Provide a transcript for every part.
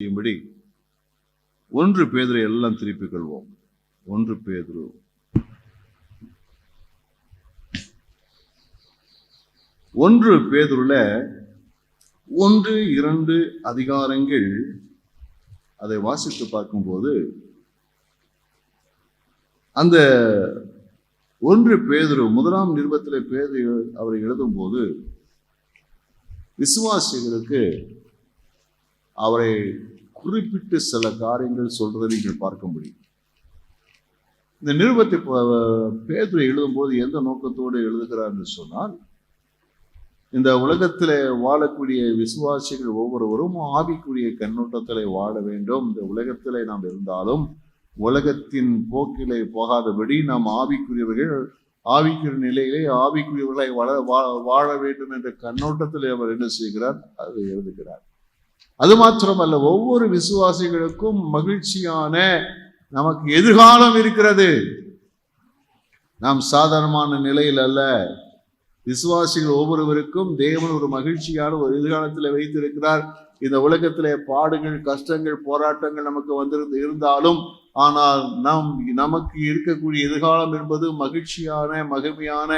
செய்யும்படி 1 பேதுரு எல்லாம் திருப்பிக் கொள்வோம். 1 பேதுரு 1 பேதுருல 1, 2 அதிகாரங்கள் அதை வாசித்து பார்க்கும்போது அந்த 1 பேதுரு முதலாம் நிருபத்திலே பேதுரு அவரை எழுதும் போது விசுவாசிகளுக்கு அவரை குறிப்பிட்டு சில காரியங்கள் சொல்றதை நீங்கள் பார்க்க முடியும். இந்த நிருபத்தை பேதுரு எழுதும் போது எந்த நோக்கத்தோடு எழுதுகிறார் என்று சொன்னால், இந்த உலகத்திலே வாழக்கூடிய விசுவாசிகள் ஒவ்வொருவரும் ஆவிக்குரிய கண்ணோட்டத்திலே வாழ வேண்டும். இந்த உலகத்திலே நாம் இருந்தாலும் உலகத்தின் போக்கிலே போகாதபடி நாம் ஆவிக்குரியவர்கள் ஆவிக்குரிய நிலையிலே ஆவிக்குரியவர்களை வாழ வேண்டும் என்ற கண்ணோட்டத்தில் அவர் என்ன செய்கிறார், அதை எழுதுகிறார். அது மாத்திரமல்ல, ஒவ்வொரு விசுவாசிகளுக்கும் மகிழ்ச்சியான நமக்கு எதிர்காலம் இருக்கிறது. நாம் சாதாரணமான நிலையில் அல்ல. விசுவாசிகள் ஒவ்வொருவருக்கும் தேவன் ஒரு மகிழ்ச்சியான ஒரு எதிர்காலத்தில் வைத்திருக்கிறார். இந்த உலகத்திலே பாடுகள், கஷ்டங்கள், போராட்டங்கள் நமக்கு இருந்தாலும் ஆனால் நமக்கு இருக்கக்கூடிய எதிர்காலம் என்பது மகிழ்ச்சியான மகிமையான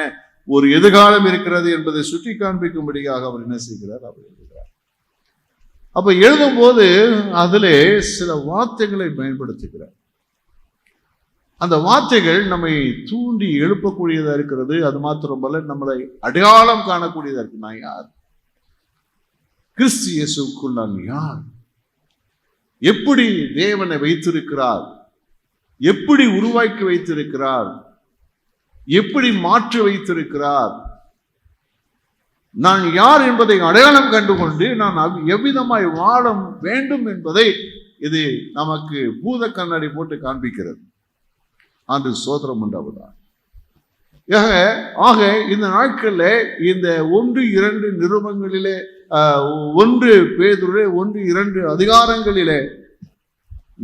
ஒரு எதிர்காலம் இருக்கிறது என்பதை சுட்டி காண்பிக்கும்படியாக அவர் என்ன செய்கிறார், அவர் எழுதுகிறார். அப்ப எழுதும் போது அதிலே சில வார்த்தைகளை பயன்படுத்துகிறார். அந்த வார்த்தைகள் நம்மை தூண்டி எழுப்பக்கூடியதா இருக்கிறது. அது மாத்திரமல்ல, நம்மளை அடையாளம் காணக்கூடியதா இருக்கு. நான் யார்? கிறிஸ்து இயேசுவுக்குள் நான் யார்? எப்படி தேவனை வைத்திருக்கிறார்? எப்படி உருவாக்கி வைத்திருக்கிறார்? எப்படி மாற்றி வைத்திருக்கிறார்? நான் யார் என்பதை அடையாளம் கண்டுகொண்டு நான் எவ்விதமாய் வாழ வேண்டும் என்பதை இது நமக்கு பூத கண்ணாடி போட்டு காண்பிக்கிறது. அன்று சோதரம் உண்டாவதான். ஆக இந்த நாட்களில் இந்த 1, 2 நிருபங்களிலே 1 பேதுருவிலே 1, 2 அதிகாரங்களிலே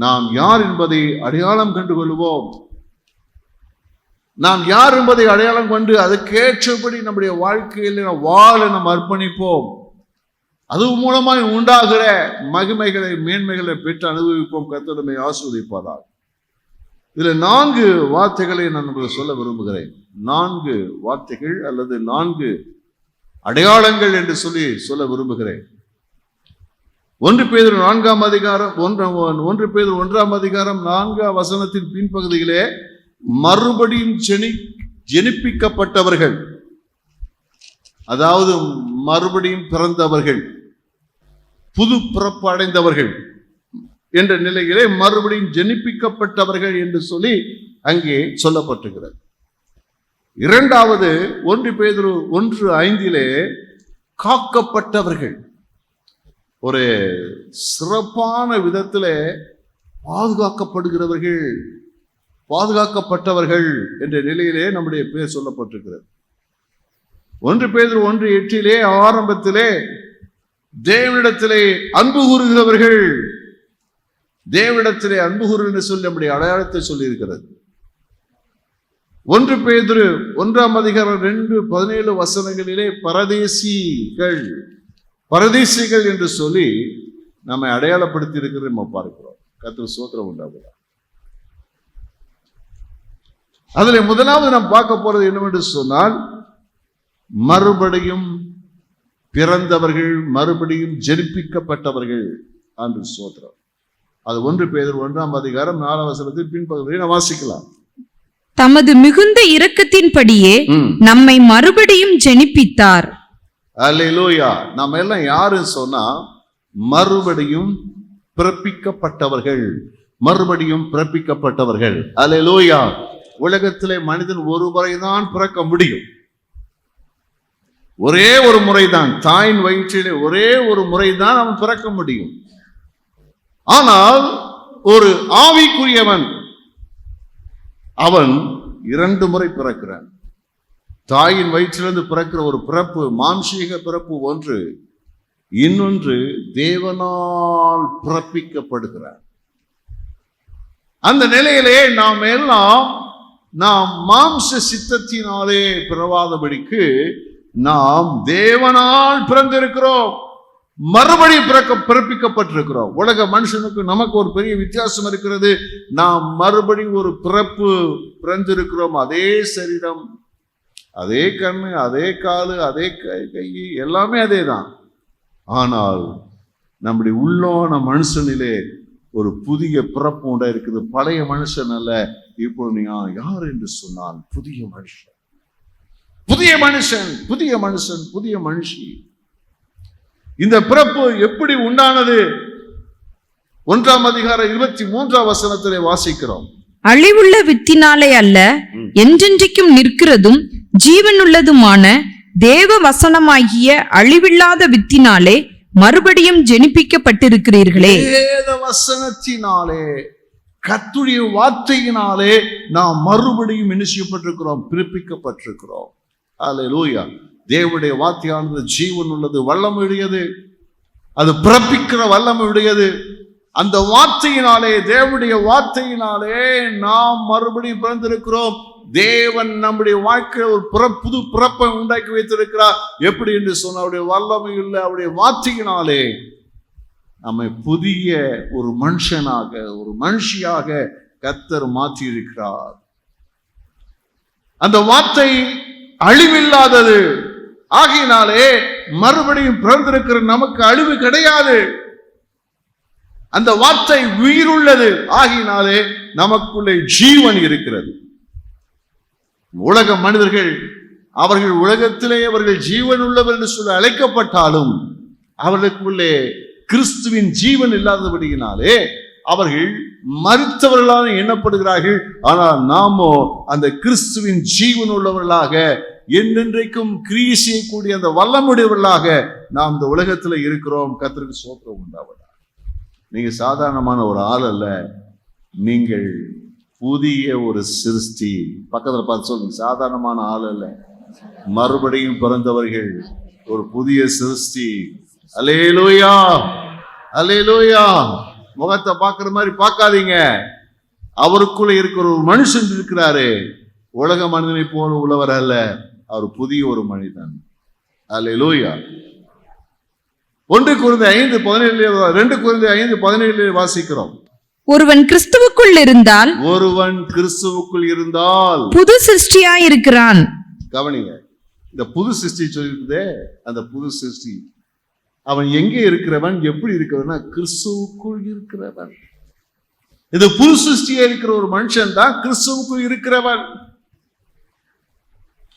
நாம் யார் என்பதை அடையாளம் கண்டுகொள்வோம். நாம் யார் என்பதை அடையாளம் கொண்டு அதுக்கேற்றபடி நம்முடைய வாழ்க்கையில் வாழ நாம் அர்ப்பணிப்போம். அது மூலமாய் உண்டாகிற மகிமைகளை மேன்மைகளை பெற்று அனுபவிப்போம். கர்த்தர் நம்மை ஆசீர்வதிப்பாராக. இதுல 4 வார்த்தைகளை நான் உங்களுக்கு சொல்ல விரும்புகிறேன். 4 வார்த்தைகள் அல்லது 4 அடையாளங்கள் என்று சொல்ல விரும்புகிறேன். 1 பேதுரு 4ஆம் அதிகாரம் 1 பேதுரு 1ஆம் அதிகாரம் 4ஆம் வசனத்தின் பின்பகுதியிலே மறுபடியும் ஜெனிப்பிக்கப்பட்டவர்கள், அதாவது மறுபடியும் பிறந்தவர்கள், புது பிறப்பு அடைந்தவர்கள் என்ற நிலையிலே மறுபடியும் ஜெனிப்பிக்கப்பட்டவர்கள் என்று சொல்லி அங்கே சொல்லப்பட்டிருக்கிறது. 2வது 1 பேதுரு 1:5 காக்கப்பட்டவர்கள், ஒரு சிறப்பான விதத்திலே பாதுகாக்கப்பட்டவர்கள் என்ற நிலையிலே நம்முடைய பேர் சொல்லப்பட்டிருக்கிறது. 1 பேதுரு 1:8 ஆரம்பத்திலே தேவனிடத்திலே அன்பு கூறுகிறவர்கள், தேவனிடத்திலே அன்பு கூறுகிற சொல்லி நம்முடைய அடையாளத்தை சொல்லி இருக்கிறது. 1 பேதுரு 1ஆம் அதிகாரம் 2:17 வசனங்களிலே பரதேசிகள் என்று சொல்லி நம்மை அடையாளப்படுத்தி இருக்கிறது நம்ம பார்க்கிறோம். கர்த்தர் ஸ்தோத்திரம் உண்டாகுதா. அதுல முதலாவது நாம் பார்க்க போறது என்னவென்று சொன்னால், மறுபடியும் பிறந்தவர்கள், மறுபடியும் ஜெனிப்பிக்கப்பட்டவர்கள் என்று ஸ்தோத்திரம். அது 1 பேதுரு 1ஆம் அதிகாரம் 4ஆம் வசனத்தின் பின்பகுதியை வாசிக்கலாம். தமது மிகுந்த இரக்கத்தின்படியே நம்மை மறுபடியும் ஜெனிப்பித்தார். அல்லேலூயா. நம்ம எல்லாம் யாருன்னு சொன்னா மறுபடியும் பிறப்பிக்கப்பட்டவர்கள், மறுபடியும் பிறப்பிக்கப்பட்டவர்கள். அல்லேலூயா. உலகத்திலே மனிதன் ஒரு முறைதான் பிறக்க முடியும். ஒரே ஒரு முறைதான், தாயின் வயிற்றிலே ஒரே ஒரு முறைதான் அவன் பிறக்க முடியும். ஆனால் ஒரு ஆவிக்குரியவன் அவன் 2 முறை பிறக்கிறான். தாயின் வயிற்றிலிருந்து பிறக்கிற ஒரு பிறப்பு, மாம்சீக பிறப்பு ஒன்று, இன்னொன்று தேவனால் பிறப்பிக்கப்படுகிறார். அந்த நிலையிலே நாம் மாம்ச சித்தத்தினாலே பிறவாதபடிக்கு நாம் தேவனால் பிறந்திருக்கிறோம். மறுபடியும் பிறப்பிக்கப்பட்டிருக்கிறோம். உலக மனுஷனுக்கு நமக்கு ஒரு பெரிய வித்தியாசம் இருக்கிறது. நாம் மறுபடியும் ஒரு பிறப்பு பிறந்திருக்கிறோம். அதே சரீரம், அதே கண்ணு, அதே காலு, அதே கை, எல்லாமே அதே தான். ஆனால் நம்முடைய உள்ளான மனுஷனிலே ஒரு புதிய பிறப்பு உண்டா இருக்குது. பழைய மனுஷன் அல்ல. இப்போ நீங்க யார் என்று சொன்னால் புதிய மனுஷன், புதிய மனுஷன், புதிய மனுஷன், புதிய மனுஷி. இந்த பிறப்பு எப்படி உண்டானது? 1 அதிகாரம் 23 வாசிக்கிறோம். அழிவுள்ள வித்தினாலே அல்ல, என்றென்றைக்கும் நிற்கிறதும் ஜீவனுள்ளதுமான தேவ வசனமாகிய அழிவில்லாத வித்தினாலே மறுபடியும் ஜெனிப்பிக்கப்பட்டிருக்கிறீர்களே. வேத வசனத்தினாலே, கர்த்தருடைய வார்த்தையினாலே நாம் மறுபடியும் என்ன செய்யப்பட்டிருக்கிறோம்? பிறப்பிக்கப்பட்டிருக்கிறோம். அல்லேலூயா. தேவனுடைய வார்த்தையானது ஜீவன் உள்ளது, வல்லமையுடையது. அது பிறப்பிக்கிற வல்லமையுடையது. அந்த வார்த்தையினாலே, தேவனுடைய வார்த்தையினாலே நாம் மறுபடியும் பிறந்திருக்கிறோம். தேவன் நம்முடைய வாழ்க்கையில் ஒரு புது பிறப்பை உண்டாக்கி வைத்திருக்கிறார். எப்படி என்று சொன்ன அவருடைய வல்லமையுள்ள அவருடைய வார்த்தையினாலே நம்மை புதிய ஒரு மனுஷனாக, ஒரு மனுஷியாக கர்த்தர் மாற்றி இருக்கிறார். அந்த வார்த்தை அழிவில்லாதது. ஆகையினாலே மறுபடியும் பிறந்திருக்கிற நமக்கு அழிவு கிடையாது. அந்த வார்த்தை உயிருள்ளது. ஆகையினாலே நமக்குள்ளே ஜீவன் இருக்கிறது. உலக மனிதர்கள், அவர்கள் உலகத்திலே அவர்கள் ஜீவன் உள்ளவர் என்று சொல்ல அழைக்கப்பட்டாலும் அவர்களுக்குள்ளே கிறிஸ்துவின் ஜீவன் இல்லாதபடியினாலே அவர்கள் மரித்தவர்களாக எண்ணப்படுகிறார்கள். ஆனால் நாமோ அந்த கிறிஸ்துவின் ஜீவன் உள்ளவர்களாக, என்றென்றைக்கும் கிரியை செய்யக்கூடிய அந்த வல்லமுடையவர்களாக நாம் இந்த உலகத்தில் இருக்கிறோம். கர்த்தருக்கு ஸ்தோத்திரம் உண்டாவதா. நீங்க சாதாரணமான ஒரு ஆள் அல்ல, நீங்கள் புதிய ஒரு சிருஷ்டி. பக்கத்துல பார்த்து சொல்லுங்க, சாதாரணமான ஆள் அல்ல, மறுபடியும் பிறந்தவர்கள், ஒரு புதிய சிருஷ்டி. அல்லேலூயா, அல்லேலூயா. முகத்தை பார்க்கிற மாதிரி பார்க்காதீங்க. அவருக்குள்ள இருக்கிற ஒரு மனுஷன் இருக்கிறாரு. உலக மனிதனை போல உள்ளவர் அல்ல, அவர் புதிய ஒரு மனிதன். அல்லேலூயா. 1 கொரிந்தியர் 5:17 வாசிக்கிறோம். ஒருவன் கிறிஸ்துவுக்குள் இருந்தால், ஒருவன் கிறிஸ்துவுக்குள் இருந்தால் புது சிருஷ்டியாய் இருக்கிறான். கவனிங்க, இந்த புது சிருஷ்டி சொல்லிருக்குதே, அந்த புது சிருஷ்டி அவன் எங்கே இருக்கிறவன், எப்படி இருக்கிறவன்? கிறிஸ்துவுக்குள் இருக்கிறவன். இது புது சிருஷ்டியா இருக்கிற ஒரு மனுஷன் தான் கிறிஸ்துவுக்குள் இருக்கிறவன்.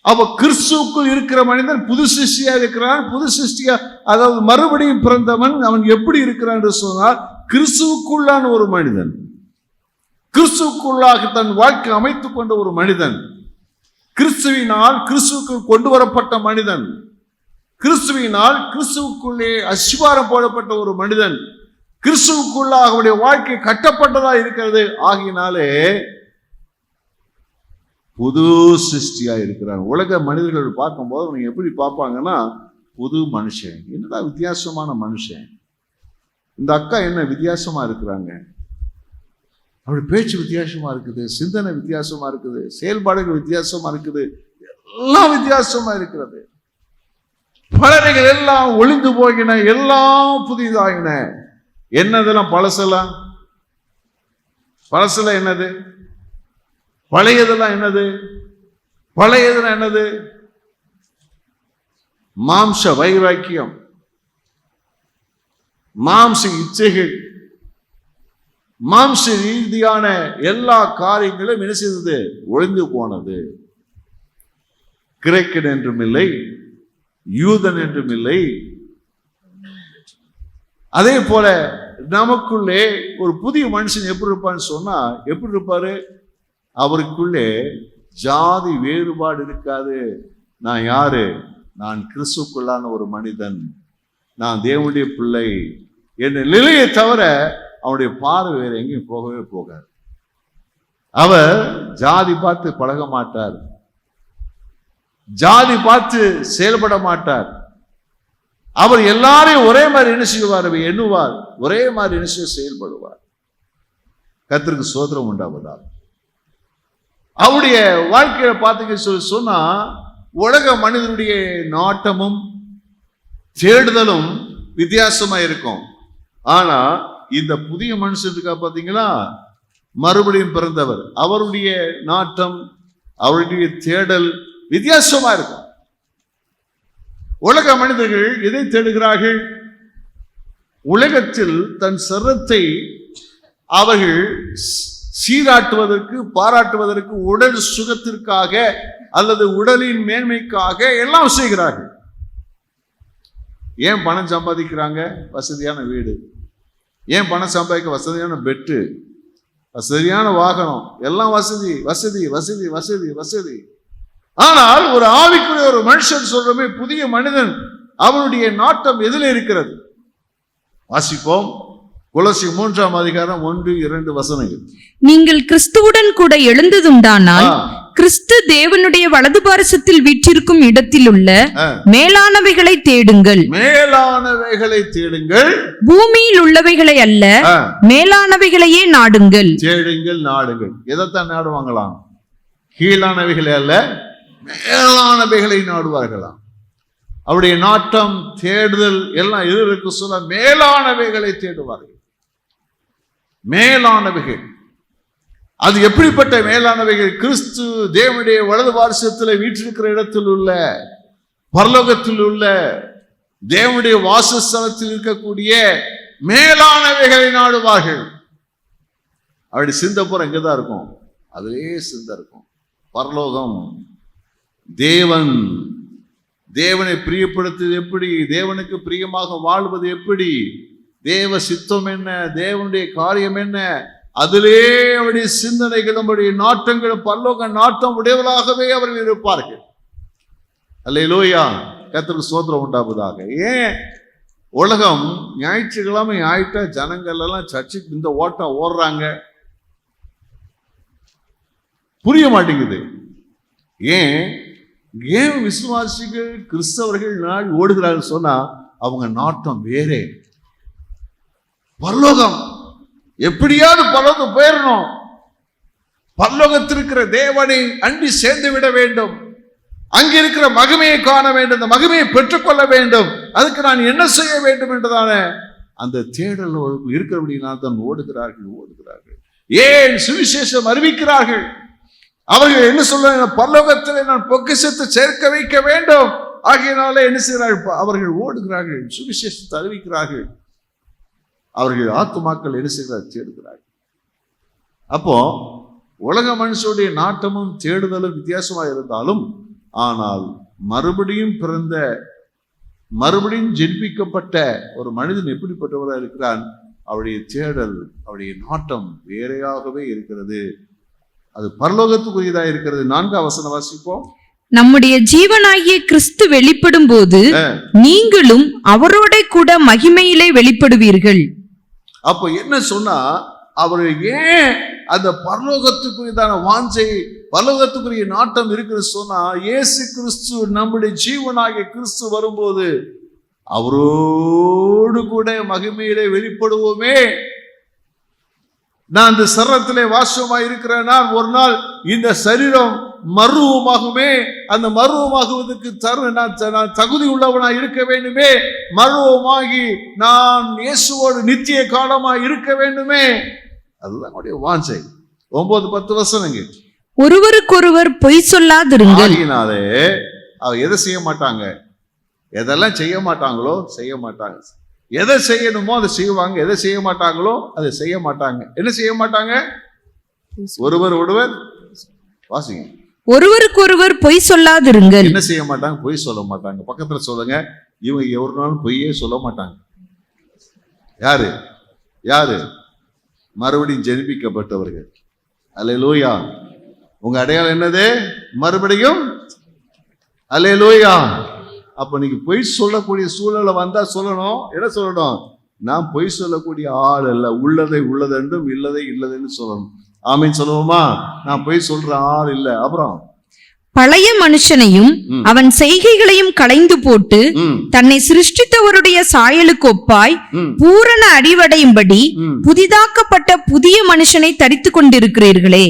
அவ கிறிஸ்துவுக்குள் இருக்கிற மனிதன் புது சிருஷ்டியா இருக்கிறான். புது சிருஷ்டியா, அதாவது மறுபடியும் பிறந்தவன். அவன் எப்படி இருக்கிறான் என்று சொன்னால், கிறிஸ்துவுக்குள்ளான ஒரு மனிதன், கிறிஸ்துவுக்குள்ளாக தன் வாழ்க்கை அமைத்துக் கொண்ட ஒரு மனிதன், கிறிஸ்துவினால் கிறிஸ்துவுக்கு கொண்டு வரப்பட்ட மனிதன், கிறிஸ்துவினால் கிறிஸ்துவுக்குள்ளே அஸ்திவாரம் போடப்பட்ட ஒரு மனிதன், கிறிஸ்துவுக்குள்ளாக அவருடைய வாழ்க்கை கட்டப்பட்டதா இருக்கிறது. ஆகினாலே புது சிருஷ்டியா இருக்கிறான். உலக மனிதர்கள் பார்க்கும்போது அவங்க எப்படி பார்ப்பாங்கன்னா, புது மனுஷன், என்னடா வித்தியாசமான மனுஷன், இந்த அக்கா என்ன வித்தியாசமா இருக்கிறாங்க, அவருடைய பேச்சு வித்தியாசமா இருக்குது, சிந்தனை வித்தியாசமா இருக்குது, செயல்பாடுகள் வித்தியாசமா இருக்குது, எல்லாம் வித்தியாசமா இருக்கிறது. பலரைகள் எல்லாம் ஒளிந்து போகின, எல்லாம் புதிதாகின. என்னதெல்லாம் பழசெல்லாம்? பழசெல்லாம் என்னது? பழையதெல்லாம் என்னது? பழையதெல்லாம் என்னது? மாம்ச வைராக்கியம், மாம்ச இச்சைகள், மாம்ச ரீதியான எல்லா காரியங்களும் என்ன செய்தது? ஒழிந்து போனது. கிரேக்கன் என்றும் இல்லை, யூதன் என்றும் இல்லை. அதே போல நமக்குள்ளே ஒரு புதிய மனுஷன் எப்படி இருப்பான்னு சொன்னா, எப்படி இருப்பாரு? அவருக்குள்ளே ஜாதி வேறுபாடு இருக்காது. நான் யாரு? நான் கிறிஸ்துக்குள்ளான ஒரு மனிதன், நான் தேவனுடைய பிள்ளை என்ற நிலையை தவிர அவனுடைய பார்வை வேற எங்கேயும் போகவே போகாது. அவர் ஜாதி பார்த்து பழக மாட்டார், ஜாதி பார்த்து செயல்பட மாட்டார். அவர் எல்லாரையும் ஒரே மாதிரி என்ன செய்வார்? எண்ணுவார், ஒரே மாதிரி என்ன செய்ய செயல்படுவார். கர்த்தருக்கு ஸ்தோத்திரம் உண்டாவதால். அவருடைய வாழ்க்கையில பார்த்தீங்க சொன்னா, உலக மனிதனுடைய நாட்டமும் தேடுதலும் வித்தியாசமா இருக்கும். ஆனா இந்த புதிய மனுஷனுக்கா பாத்தீங்களா, மறுபடியும் பிறந்தவர், அவருடைய நாட்டம், அவருடைய தேடல் வித்தியாசமா இருக்கும். உலக மனிதர்கள் எதை தேடுகிறார்கள்? உலகத்தில் தன் சரத்தை அவர்கள் சீராட்டுவதற்கு, பாராட்டுவதற்கு, உடல் சுகத்திற்காக அல்லது உடலின் மேன்மைக்காக எல்லாம் செய்கிறார்கள். ஏன் பணம் சம்பாதிக்கிறாங்க? வசதியான வீடு. ஏன் பணம் சம்பாதிக்க? வசதியான பெட்டு, வசதியான வாகனம், எல்லாம் வசதி வசதி வசதி வசதி வசதி. ஆனால் ஒரு ஆவிக்குரிய ஒரு மனுஷன் சொல்றமே, புதிய மனிதன், அவனுடைய நாட்டம் எதில் இருக்கிறது? வாசிப்போம். கொலோசியர் 3:1-2 நீங்கள் கிறிஸ்துவுடன் கூட எழுந்ததுண்டானால் கிறிஸ்து தேவனுடைய வலது பாரசத்தில் வீற்றிருக்கும் இடத்தில் உள்ள மேலானவைகளை தேடுங்கள். மேலானவைகளை தேடுங்கள், பூமியில் உள்ளவைகளை அல்ல, மேலானவைகளையே நாடுங்கள். தேடுங்கள், நாடுங்கள். எதைத்தான் நாடுவாங்களாம்? கீழானவைகளை அல்ல, மேலானவைகளை நாடுவார்களாம். அவருடைய நாட்டம், தேடுதல் எல்லாம் எது இருக்கு சொல்ல? மேலானவைகளை தேடுவார்கள். மேலானவைகள். அது எப்படிப்பட்ட மேலானவைகள்? கிறிஸ்து தேவனுடைய வலது பாரசத்தில் வீற்றிருக்கிற இடத்தில் உள்ள, பரலோகத்தில் உள்ள, தேவனுடைய வாசஸ்தலத்தில் இருக்கக்கூடிய மேலானவைகளை நாடுவார்கள். அப்படி சிந்தப்புறம் எங்கதான் இருக்கும்? அதிலே சிந்த இருக்கும். பரலோகம், தேவன், தேவனை பிரியப்படுத்துவது எப்படி, தேவனுக்கு பிரியமாக வாழ்வது எப்படி, தேவ சித்தம் என்ன, தேவனுடைய காரியம் என்ன, அதிலே அவருடைய சிந்தனைகளும் அவருடைய நாட்டங்களும் பரலோக நாட்டம் உடையவர்களாகவே அவர்கள் இருப்பார்கள். அல்லேலூயா, கர்த்தருக்கு ஸ்தோத்திரம் உண்டாவதாக. ஏன் உலகம் ஞாயிற்றுக்கிழமை ஆயிட்டா ஜனங்கள் எல்லாம் சர்ச்சுக்கு இந்த ஓட்டம் ஓடுறாங்க? புரிய மாட்டேங்குது. ஏன் விசுவாசிகள், கிறிஸ்தவர்கள் நாள் ஓடுகிறார்கள் சொன்னா அவங்க நாட்டம் வேறே. பரலோகம், எப்படியாவது பரலோகம் போயிடணும், பரலோகத்திற்கிற தேவனை அண்டி சேர்ந்து விட வேண்டும், அங்க இருக்கிற மகிமையை காண வேண்டும், அந்த மகிமையை பெற்றுக்கொள்ள வேண்டும், அதுக்கு நான் என்ன செய்ய வேண்டும் என்றதான அந்த தேடல் இருக்கிறபடினால் தான் ஓடுகிறார்கள். ஏன் சுவிசேஷம் அறிவிக்கிறார்கள்? அவர்கள் என்ன சொல்றாங்க? பரலோகத்தில் நான் பொக்கிஷத்தை சேர்க்க வைக்க வேண்டும். ஆகையினாலே என்ன செய்கிறார்கள்? அவர்கள் ஓடுகிறார்கள், சுவிசேஷத்தை அறிவிக்கிறார்கள். அவர்கள் ஆத்துமாக்கள் என்ன செய்கிறார்கள்? தேடுகிறார்கள். அப்போ உலக மனுஷனுடைய நாட்டமும் தேடுதலும் வித்தியாசமா இருந்தாலும், ஆனால் மறுபடியும் பிறந்த, மறுபடியும் ஜென்பிக்கப்பட்ட ஒரு மனிதன் எப்படிப்பட்டவராக இருக்கிறான்? அவருடைய தேடல், அவருடைய நாட்டம் வேறையாகவே இருக்கிறது. அது பரலோகத்துக்குரியதா இருக்கிறது. 4 வாசிப்போம். நம்முடைய ஜீவனாகிய கிறிஸ்து வெளிப்படும் போது நீங்களும் அவரோட கூட மகிமையிலே வெளிப்படுவீர்கள். அப்போ என்ன சொன்னா, அவர் ஏன் அந்த பரலோகத்துக்குரியதான வாஞ்சை, பரலோகத்துக்குரிய நாட்டம் இருக்கிறது சொன்னா, இயேசு கிறிஸ்து, நம்முடைய ஜீவனாகிய கிறிஸ்து வரும்போது அவரோடு கூட மகிமையிலே வெளிப்படுவோமே. நான் இந்த சரீரத்திலே வாசமாய் இருக்கிறேன், நான் ஒரு நாள் இந்த சரீரம் மருவமாகுமே, அந்த மருவமாகுவதற்கு நான் தகுதி உள்ளவனாய் இருக்க வேண்டுமே, மருவமாகி நான் இயேசுவோடு நித்திய காலமாய் இருக்க வேண்டுமே. அதுதான் அவருடைய வாஞ்சை. 9-10 ஒருவருக்கொருவர் பொய் சொல்லாதிருங்கள். அவர் எதை செய்ய மாட்டாங்க? எதெல்லாம் செய்ய மாட்டாங்களோ செய்ய மாட்டாங்க. எதை செய்யணுமோ அதை செய்வாங்க, எதை செய்ய மாட்டாங்களோ அதை செய்ய மாட்டாங்க. என்ன செய்ய மாட்டாங்க? ஒருவர் வாசிங்க. ஒருவருக்கொருவர் பொய் சொல்லாதிருங்கள். என்ன செய்ய மாட்டாங்க? பொய் சொல்ல மாட்டாங்க. பக்கத்துல சொல்லுங்க, இவங்க ஒரு நாள் பொய்யே சொல்ல மாட்டாங்க. யாரு? மறுபடியும் ஜெனிப்பிக்கப்பட்டவர்கள். அல்லேலூயா. உங்க அடையாளம் என்னது? மறுபடியும். அல்லேலூயா. அப்ப நீங்க பொய் சொல்லக்கூடிய சூழலை வந்தா சொல்லணும். என்ன சொல்லணும்? நான் பொய் சொல்லக்கூடிய ஆள் அல்ல, உள்ளதை உள்ளதென்றும் இல்லதை இல்லதென்று சொல்லணும். ஆமீன் சொல்லுவோமா? நான் பொய் சொல்ற ஆள் இல்ல. அப்புறம் பழைய மனுஷனையும் அவன் செய்கைகளையும் களைந்து போட்டு தன்னை சிருஷ்டித்தவருடைய சாயலுக்கு ஒப்பாய் பூரண அறிவடையும்படி புதிதாக்கப்பட்ட புதிய மனுஷனை தரித்து கொண்டிருக்கிறீர்களே.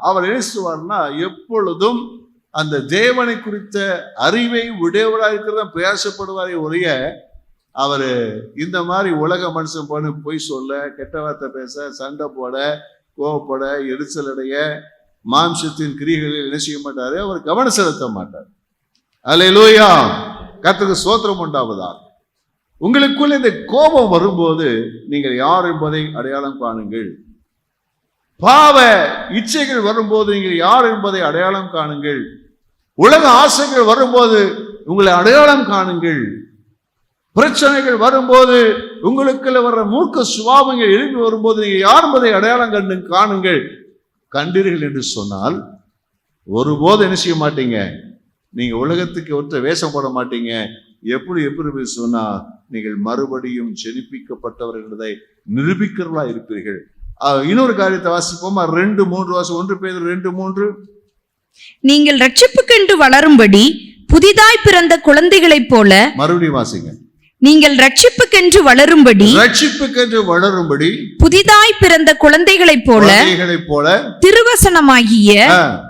அவர் என்ன சொல்வார்னா, எப்பொழுதும் அந்த தேவனை குறித்த அறிவை உடையவராக இருக்கிறத பிரயாசப்படுவாரே ஒழிய, அவரு இந்த மாதிரி உலக மனுஷன் பண்ணு பொய் சொல்ல, கெட்ட வார்த்தை பேச, சண்டை போட, கோவப்பட, எரிச்சல் அடைய, மாம்சத்தின் கிரியைகளில் என்ன செய்ய மாட்டாரு, அவர் கவனம் செலுத்த மாட்டார். அல்லேலூயா, கர்த்தருக்கு ஸ்தோத்திரம் உண்டாவதா. உங்களுக்குள்ள இந்த கோபம் வரும்போது நீங்கள் யார் என்பதை அடையாளம் காணுங்கள். பாவ இச்சைகள் வரும்போது நீங்கள் யார் என்பதை அடையாளம் காணுங்கள். உலக ஆசைகள் வரும்போது உங்களை அடையாளம் காணுங்கள். பிரச்சனைகள் வரும்போது உங்களுக்குள்ள வர்ற மூர்க்க சுபாவங்கள் எழுப்பி வரும்போது நீங்க யார் என்பதை அடையாளம் காணுங்கள். கண்டீர்கள் என்று சொன்னால் ஒருபோது என்ன செய்ய மாட்டீங்க, நீங்க உலகத்துக்கு ஒருத்த வேஷம் போட மாட்டீங்க. எப்படி சொன்னா நீங்கள் மறுபடியும் ஜெனிப்பிக்கப்பட்டவர்கள் என்பதை நிரூபிக்கிறவர்களா இருப்பீர்கள். இன்னொரு காரியத்தை வாசிப்போமா, 2:3 வாசி. 1 பேதுரு 2:3. நீங்கள் ரட்சிப்புக்கென்று வளரும்படி புதிதாய் பிறந்த குழந்தைகளைப் போல, மறுபடியும் வாசிங்க. நீங்கள் ரட்சிப்புக்கென்று வளரும்படி புதிதாய் பிறந்த குழந்தைகளைப் போல திருவசனமாகிய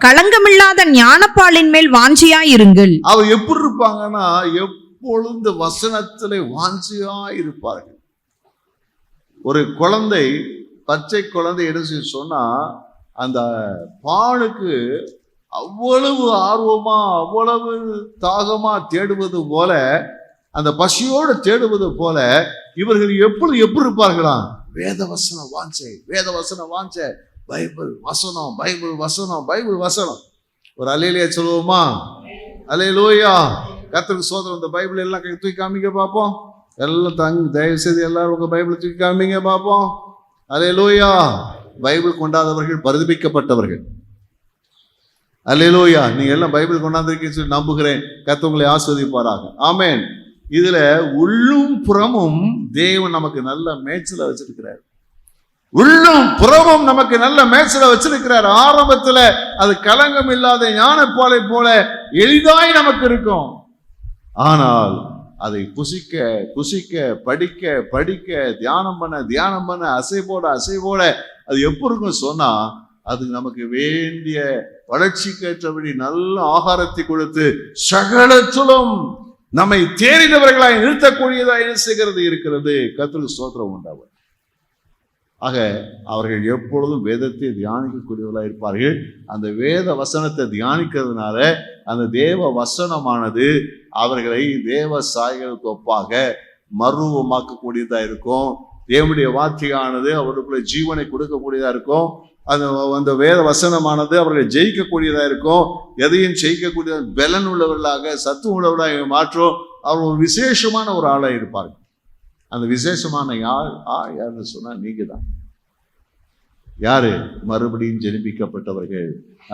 களங்கமில்லாத ஞானப்பாலின் மேல் வாஞ்சியாயிருங்கள். அவர் எப்படி இருப்பாங்கன்னா எப்பொழுது வசனத்திலே வாஞ்சியாய் இருப்பார்கள். ஒரு குழந்தை, பச்சை குழந்தை எடுத்து சொன்னா அந்த பாலுக்கு அவ்வளவு ஆர்வமா, அவ்வளவு தாகமா தேடுவது போல, அந்த பசியோடு தேடுவது போல இவர்கள் எப்படி இருப்பார்களா, வேத வசனம் வாஞ்சை, வேத வசனம் வாஞ்சை, பைபிள் வசனம், பைபிள் வசனம், பைபிள் வசனம். ஒரு அல்லேலூயா சொல்லுவோமா? அல்லேலூயா, கர்த்தருக்கு ஸ்தோத்திரம். இந்த பைபிள் எல்லாம் தூக்கி காமிங்க பார்ப்போம். எல்லாம் தயவு செய்து எல்லாரும் உங்க பைபிள் தூக்கி காமிங்க பார்ப்போம். அல்லேலூயா. பைபிள் கொண்டாதவர்கள் பரிதபிக்கப்பட்டவர்கள். அல்லேலூயா. நீங்க எல்லாம் பைபிள் கொண்டாந்துருக்கீங்கன்னு சொல்லி நம்புகிறேன். கர்த்தர் உங்களை ஆசீர்வதிப்பாராக. ஆமென். இதுல உள்ளும் புறமும் தேவன் நமக்கு நல்ல மேய்ச்சல வச்சிருக்கிறார். உள்ளும் புறமும் நமக்கு நல்ல மேய்ச்சல வச்சிருக்கிறார். ஆரம்பத்துல அது கலங்கம் இல்லாத ஞானப்பாலை போல எளிதாய் நமக்கு இருக்கும். ஆனால் அதை புசிக்க புசிக்க, படிக்க படிக்க, தியானம் பண்ண, அசைவோட அது எப்போ இருக்கும் சொன்னா, அது நமக்கு வேண்டிய வளர்ச்சிக்கேற்றபடி நல்ல ஆகாரத்தை கொடுத்து சகலத்திலும் நம்மை தேறினவர்களாய் நிறுத்தக்கூடியதாக என்ன செய்கிறது இருக்கிறது. கர்த்தருக்கு ஸ்தோத்திரம் உண்டாகும். ஆக அவர்கள் எப்பொழுதும் வேதத்தை தியானிக்கக்கூடியவர்களாக இருப்பார்கள். அந்த வேத வசனத்தை தியானிக்கிறதுனால அந்த தேவ வசனமானது அவர்களை தேவ சாயலுக்கு ஒப்பாக மறுரூபமாக்கக்கூடியதா இருக்கும். தேவனுடைய வார்த்தையானது அவர்களுக்குள்ள ஜீவனை கொடுக்கக்கூடியதா இருக்கும். அந்த வேத வசனமானது அவர்களை ஜெயிக்கக்கூடியதா இருக்கும். எதையும் ஜெயிக்கக்கூடிய பலன் உள்ளவர்களாக, சத்து உள்ளவர்களாக மாற்றும். அவர் ஒரு விசேஷமான ஒரு ஆளாக இருப்பார்கள். அந்த விசேஷமான யாருன்னு சொன்னா நீங்க தான். யாரு? மறுபடியும் ஜெனிப்பிக்கப்பட்டவர்கள்.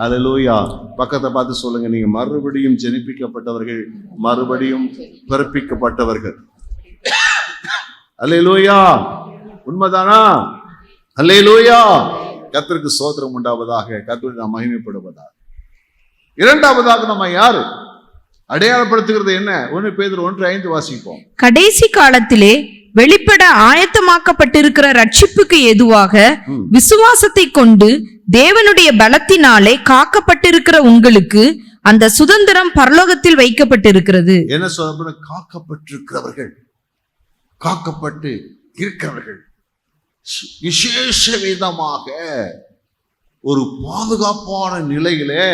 அல்லேலூயா. பக்கத்தை பார்த்து சொல்லுங்க, நீங்க மறுபடியும் ஜெனிப்பிக்கப்பட்டவர்கள், மறுபடியும் பிறப்பிக்கப்பட்டவர்கள். அல்லேலூயா. உண்மைதானா? அல்லேலூயா. கர்த்தருக்கு ஸ்தோத்திரம் உண்டாவதாக. கர்த்தருக்கு நாம் மகிமைப்படுவதாக. இரண்டாவதாக நம்ம யாரு அடையாளப்படுத்துகிறது என்ன? 1 பேதுரு 1:5 வாசிப்போம். கடைசி காலத்திலே வெளிப்பட ஆயத்தமாக்கப்பட்டிருக்கிற ரட்சிப்புக்கு ஏதுவாக விசுவாசத்தை கொண்டு தேவனுடைய பலத்தினாலே காக்கப்பட்டிருக்கிற உங்களுக்கு அந்த சுதந்திரம் பரலோகத்தில் வைக்கப்பட்டிருக்கிறது. என்ன சொல்ல? காக்கப்பட்டிருக்கிறவர்கள், காக்கப்பட்டு இருக்கிறவர்கள், விசேஷ விதமாக ஒரு பாதுகாப்பான நிலையிலே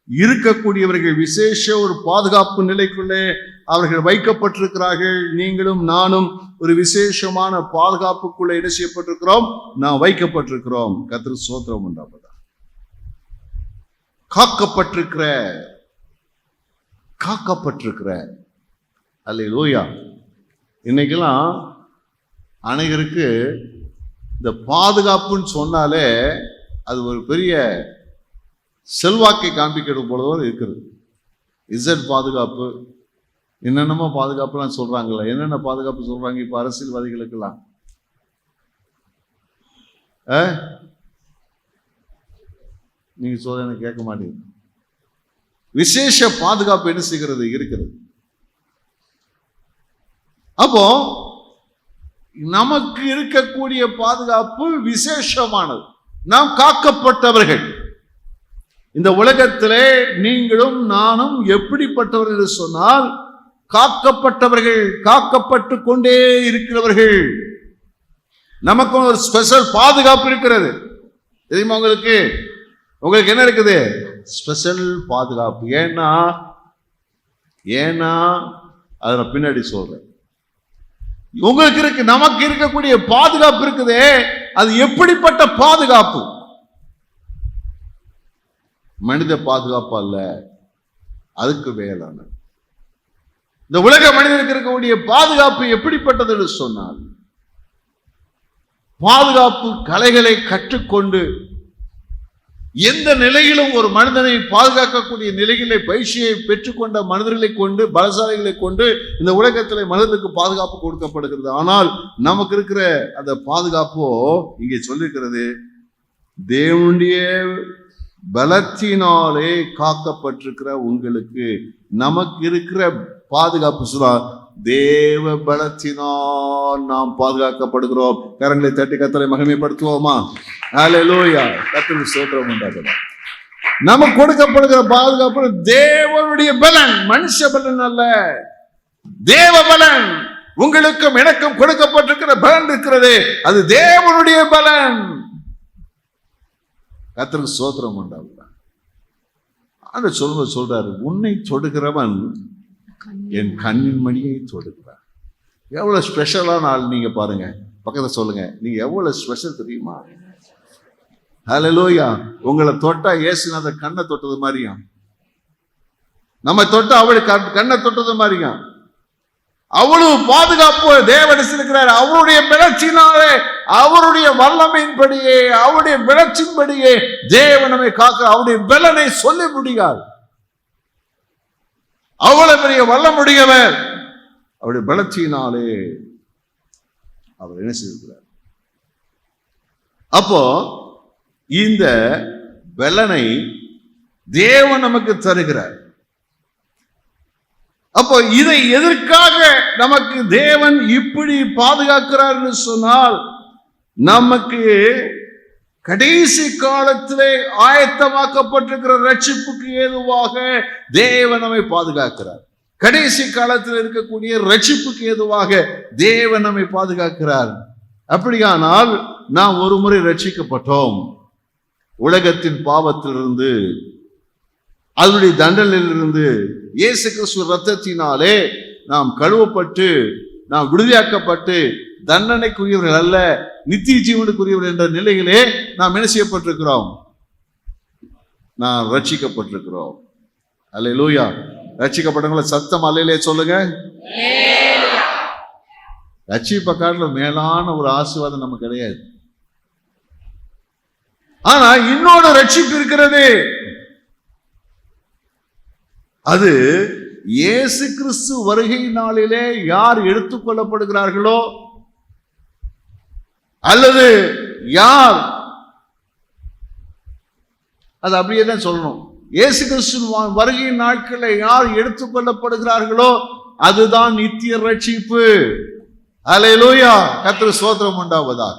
இருக்கக்கூடியவர்கள், விசேஷ ஒரு பாதுகாப்பு நிலைக்குள்ளே அவர்கள் வைக்கப்பட்டிருக்கிறார்கள். நீங்களும் நானும் ஒரு விசேஷமான பாதுகாப்புக்குள்ளே என்ன செய்யப்பட்டிருக்கிறோம்? நாம் வைக்கப்பட்டிருக்கிறோம். கர்த்தருக்கு ஸ்தோத்திரம் உண்டாவதா. காக்கப்பட்டிருக்கிற அல்லேலூயா. இன்னைக்கெல்லாம் அனைவருக்கு இந்த பாதுகாப்புன்னு சொன்னாலே அது ஒரு பெரிய செல்வாக்கை காண்பிக்கிறது போலதான் இருக்கிறது. இசட் பாதுகாப்பு, என்னென்னமோ பாதுகாப்புலாம் சொல்றாங்களா? என்னென்ன பாதுகாப்பு சொல்றாங்க இப்ப அரசியல்வாதிகளுக்கெல்லாம்? நீங்க சொல்ல எனக்கு கேட்க மாட்டீங்க. விசேஷ பாதுகாப்பு என்ன செய்கிறது? இருக்கிறது. அப்போ நமக்கு இருக்கக்கூடிய பாதுகாப்பு விசேஷமானது. நாம் காக்கப்பட்டவர்கள். இந்த உலகத்திலே நீங்களும் நானும் எப்படிப்பட்டவர்கள் என்று சொன்னால் காக்கப்பட்டவர்கள், காக்கப்பட்டு கொண்டே இருக்கிறவர்கள். நமக்கு ஒரு ஸ்பெஷல் பாதுகாப்பு இருக்கிறது. தெரியுமா உங்களுக்கு? உங்களுக்கு என்ன இருக்குது? ஸ்பெஷல் பாதுகாப்பு. ஏன்னா அதை நான் பின்னாடி சொல்றேன். உங்களுக்கு இருக்கு, நமக்கு இருக்கக்கூடிய பாதுகாப்பு இருக்குதே, அது எப்படிப்பட்ட பாதுகாப்பு? மனித பாதுகாப்பு அல்ல, அதுக்கு மேலான இந்த உலக மனிதனுக்கு இருக்கக்கூடிய பாதுகாப்பு எப்படிப்பட்டது என்று சொன்னால், பாதுகாப்பு கலைகளை கற்றுக்கொண்டு எந்த நிலையிலும் ஒரு மனிதனை பாதுகாக்கக்கூடிய நிலைகளை பயிற்சியை பெற்றுக்கொண்ட மனிதர்களை கொண்டு, பலசாலிகளை கொண்டு இந்த உலகத்தில் மனிதனுக்கு பாதுகாப்பு கொடுக்கப்படுகிறது. ஆனால் நமக்கு இருக்கிற அந்த பாதுகாப்போ இங்கே சொல்லிருக்கிறது, தேவனுடைய பலத்தினாலே காக்கப்பட்டிருக்கிற உங்களுக்கு. நமக்கு இருக்கிற பாதுகாப்பு சொல்ல, தேவ பலத்தினால் நாம் பாதுகாக்கப்படுகிறோம். கரங்களை தட்டி கர்த்தரை மகிமைப்படுத்துவோமா? ஹல்லேலூயா. கர்த்தருக்கு ஸ்தோத்திரம் உண்டாகட்டும். நமக்கு கொடுக்கப்படுகிற பாதுகாப்பு தேவனுடைய பலன், மனுஷ பலன் அல்ல, தேவ பலன். உங்களுக்கும் எனக்கும் கொடுக்கப்பட்டிருக்கிற பலன் இருக்கிறது, அது தேவனுடைய பலன். கர்த்தருக்கு ஸ்தோத்திரம் உண்டாகட்டும். அந்த சொல்றாரு, உன்னை தொடுகிறவன் என் கண்ணின் மணியை தொடுகிறார். எவ்வளவு ஸ்பெஷலான ஆள் நீங்க பாருங்க. பக்கத்துல சொல்லுங்க, நீங்க எவ்வளவு ஸ்பெஷல் தெரியுமா? ஹல்லேலூயா. உங்களை தொட்டா இயேசுநாதர் கண்ணை தொட்டது மாதிரியா, நம்ம தொட்டா அவளுக்கு கண்ணை தொட்டது மாதிரியா. அவ்வளவு பாதுகாப்பு தேவன் இருக்கிறார். அவருடைய பலத்தினாலே, அவருடைய வல்லமையின்படியே, அவருடைய பலத்தின்படியே தேவன் நம்மை காக்க. அவருடைய பலனை சொல்ல முடியாது. அவ்வளவு பெரிய வல்லமுடையவர். அவருடைய பலத்தினாலே அவர் என்ன செய்திருக்கிறார்? அப்போ இந்த பலனை தேவன் நமக்கு தருகிறார். அப்போ இதை எதற்காக நமக்கு தேவன் இப்படி பாதுகாக்கிறார் என்று சொன்னால், நமக்கு கடைசி காலத்திலே ஆயத்தமாக்கப்பட்டிருக்கிற ரட்சிப்புக்கு ஏதுவாக தேவன் நம்மை பாதுகாக்கிறார். கடைசி காலத்தில் இருக்கக்கூடிய ரட்சிப்புக்கு ஏதுவாக தேவன் நம்மை பாதுகாக்கிறார். அப்படியானால் நாம் ஒரு முறை ரட்சிக்கப்பட்டோம். உலகத்தின் பாவத்திலிருந்து, அதனுடைய தண்டனையிலிருந்து இயேசு கிறிஸ்து ரத்தத்தினாலே நாம் கழுவப்பட்டு, நாம் விடுதலையாக்கப்பட்டு, தண்டனைக்குரியவர்கள் அல்ல, நித்திய ஜீவனுக்குரியவர்கள் என்ற நிலையிலே நாம் என்ன செய்யப்பட்டிருக்கிறோம்? நாம் ரட்சிக்கப்பட்டிருக்கிறோம். அல்லேலூயா. ரட்சிக்கப்பட்டவங்களை சத்தம் அல்லேலே சொல்லுங்க. ரட்சிப்பை காட்டிலும் மேலான ஒரு ஆசீர்வாதம் நமக்கு கிடையாது. ஆனா இன்னொரு ரட்சிப்பு இருக்கிறது. அது இயேசு கிறிஸ்து வருகை நாளிலே யார் எடுத்துக்கொள்ளப்படுகிறார்களோ, அல்லது யார், அது அப்படியே தான் சொல்லணும், இயேசு கிறிஸ்து வருகை நாட்களில் யார் எடுத்துக்கொள்ளப்படுகிறார்களோ அதுதான் நித்திய ரட்சிப்பு. அல்லேலூயா. கர்த்தருக்கு ஸ்தோத்திரம் உண்டாவதாக.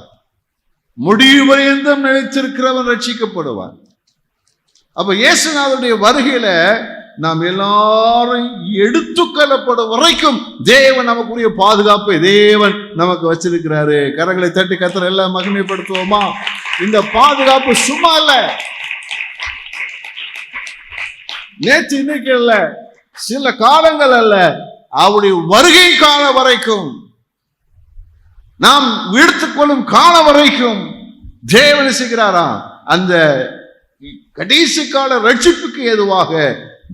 முடிவு பரியந்தம் நிலைத்திருக்கிறவன் ரட்சிக்கப்படுவான். அப்ப இயேசுநாதருடைய வருகையில நாம் எல்லாரும் எடுத்துக்கொள்ளப்படும் வரைக்கும் தேவன் நமக்குரிய பாதுகாப்பை தேவன் நமக்கு வச்சிருக்கிறாரு. கரங்களை தட்டி கர்த்தரை எல்லாம் மகிமைப்படுத்துவோமா? இந்த பாதுகாப்பு சும்மா இல்ல, நேற்று இன்னைக்கு அல்ல, சில காலங்கள் அல்ல, அவருடைய வருகை கால வரைக்கும், நாம் எடுத்துக்கொள்ளும் கால வரைக்கும் தேவன் செய்கிறாரா. அந்த கடைசி கால ரட்சிப்புக்கு ஏதுவாக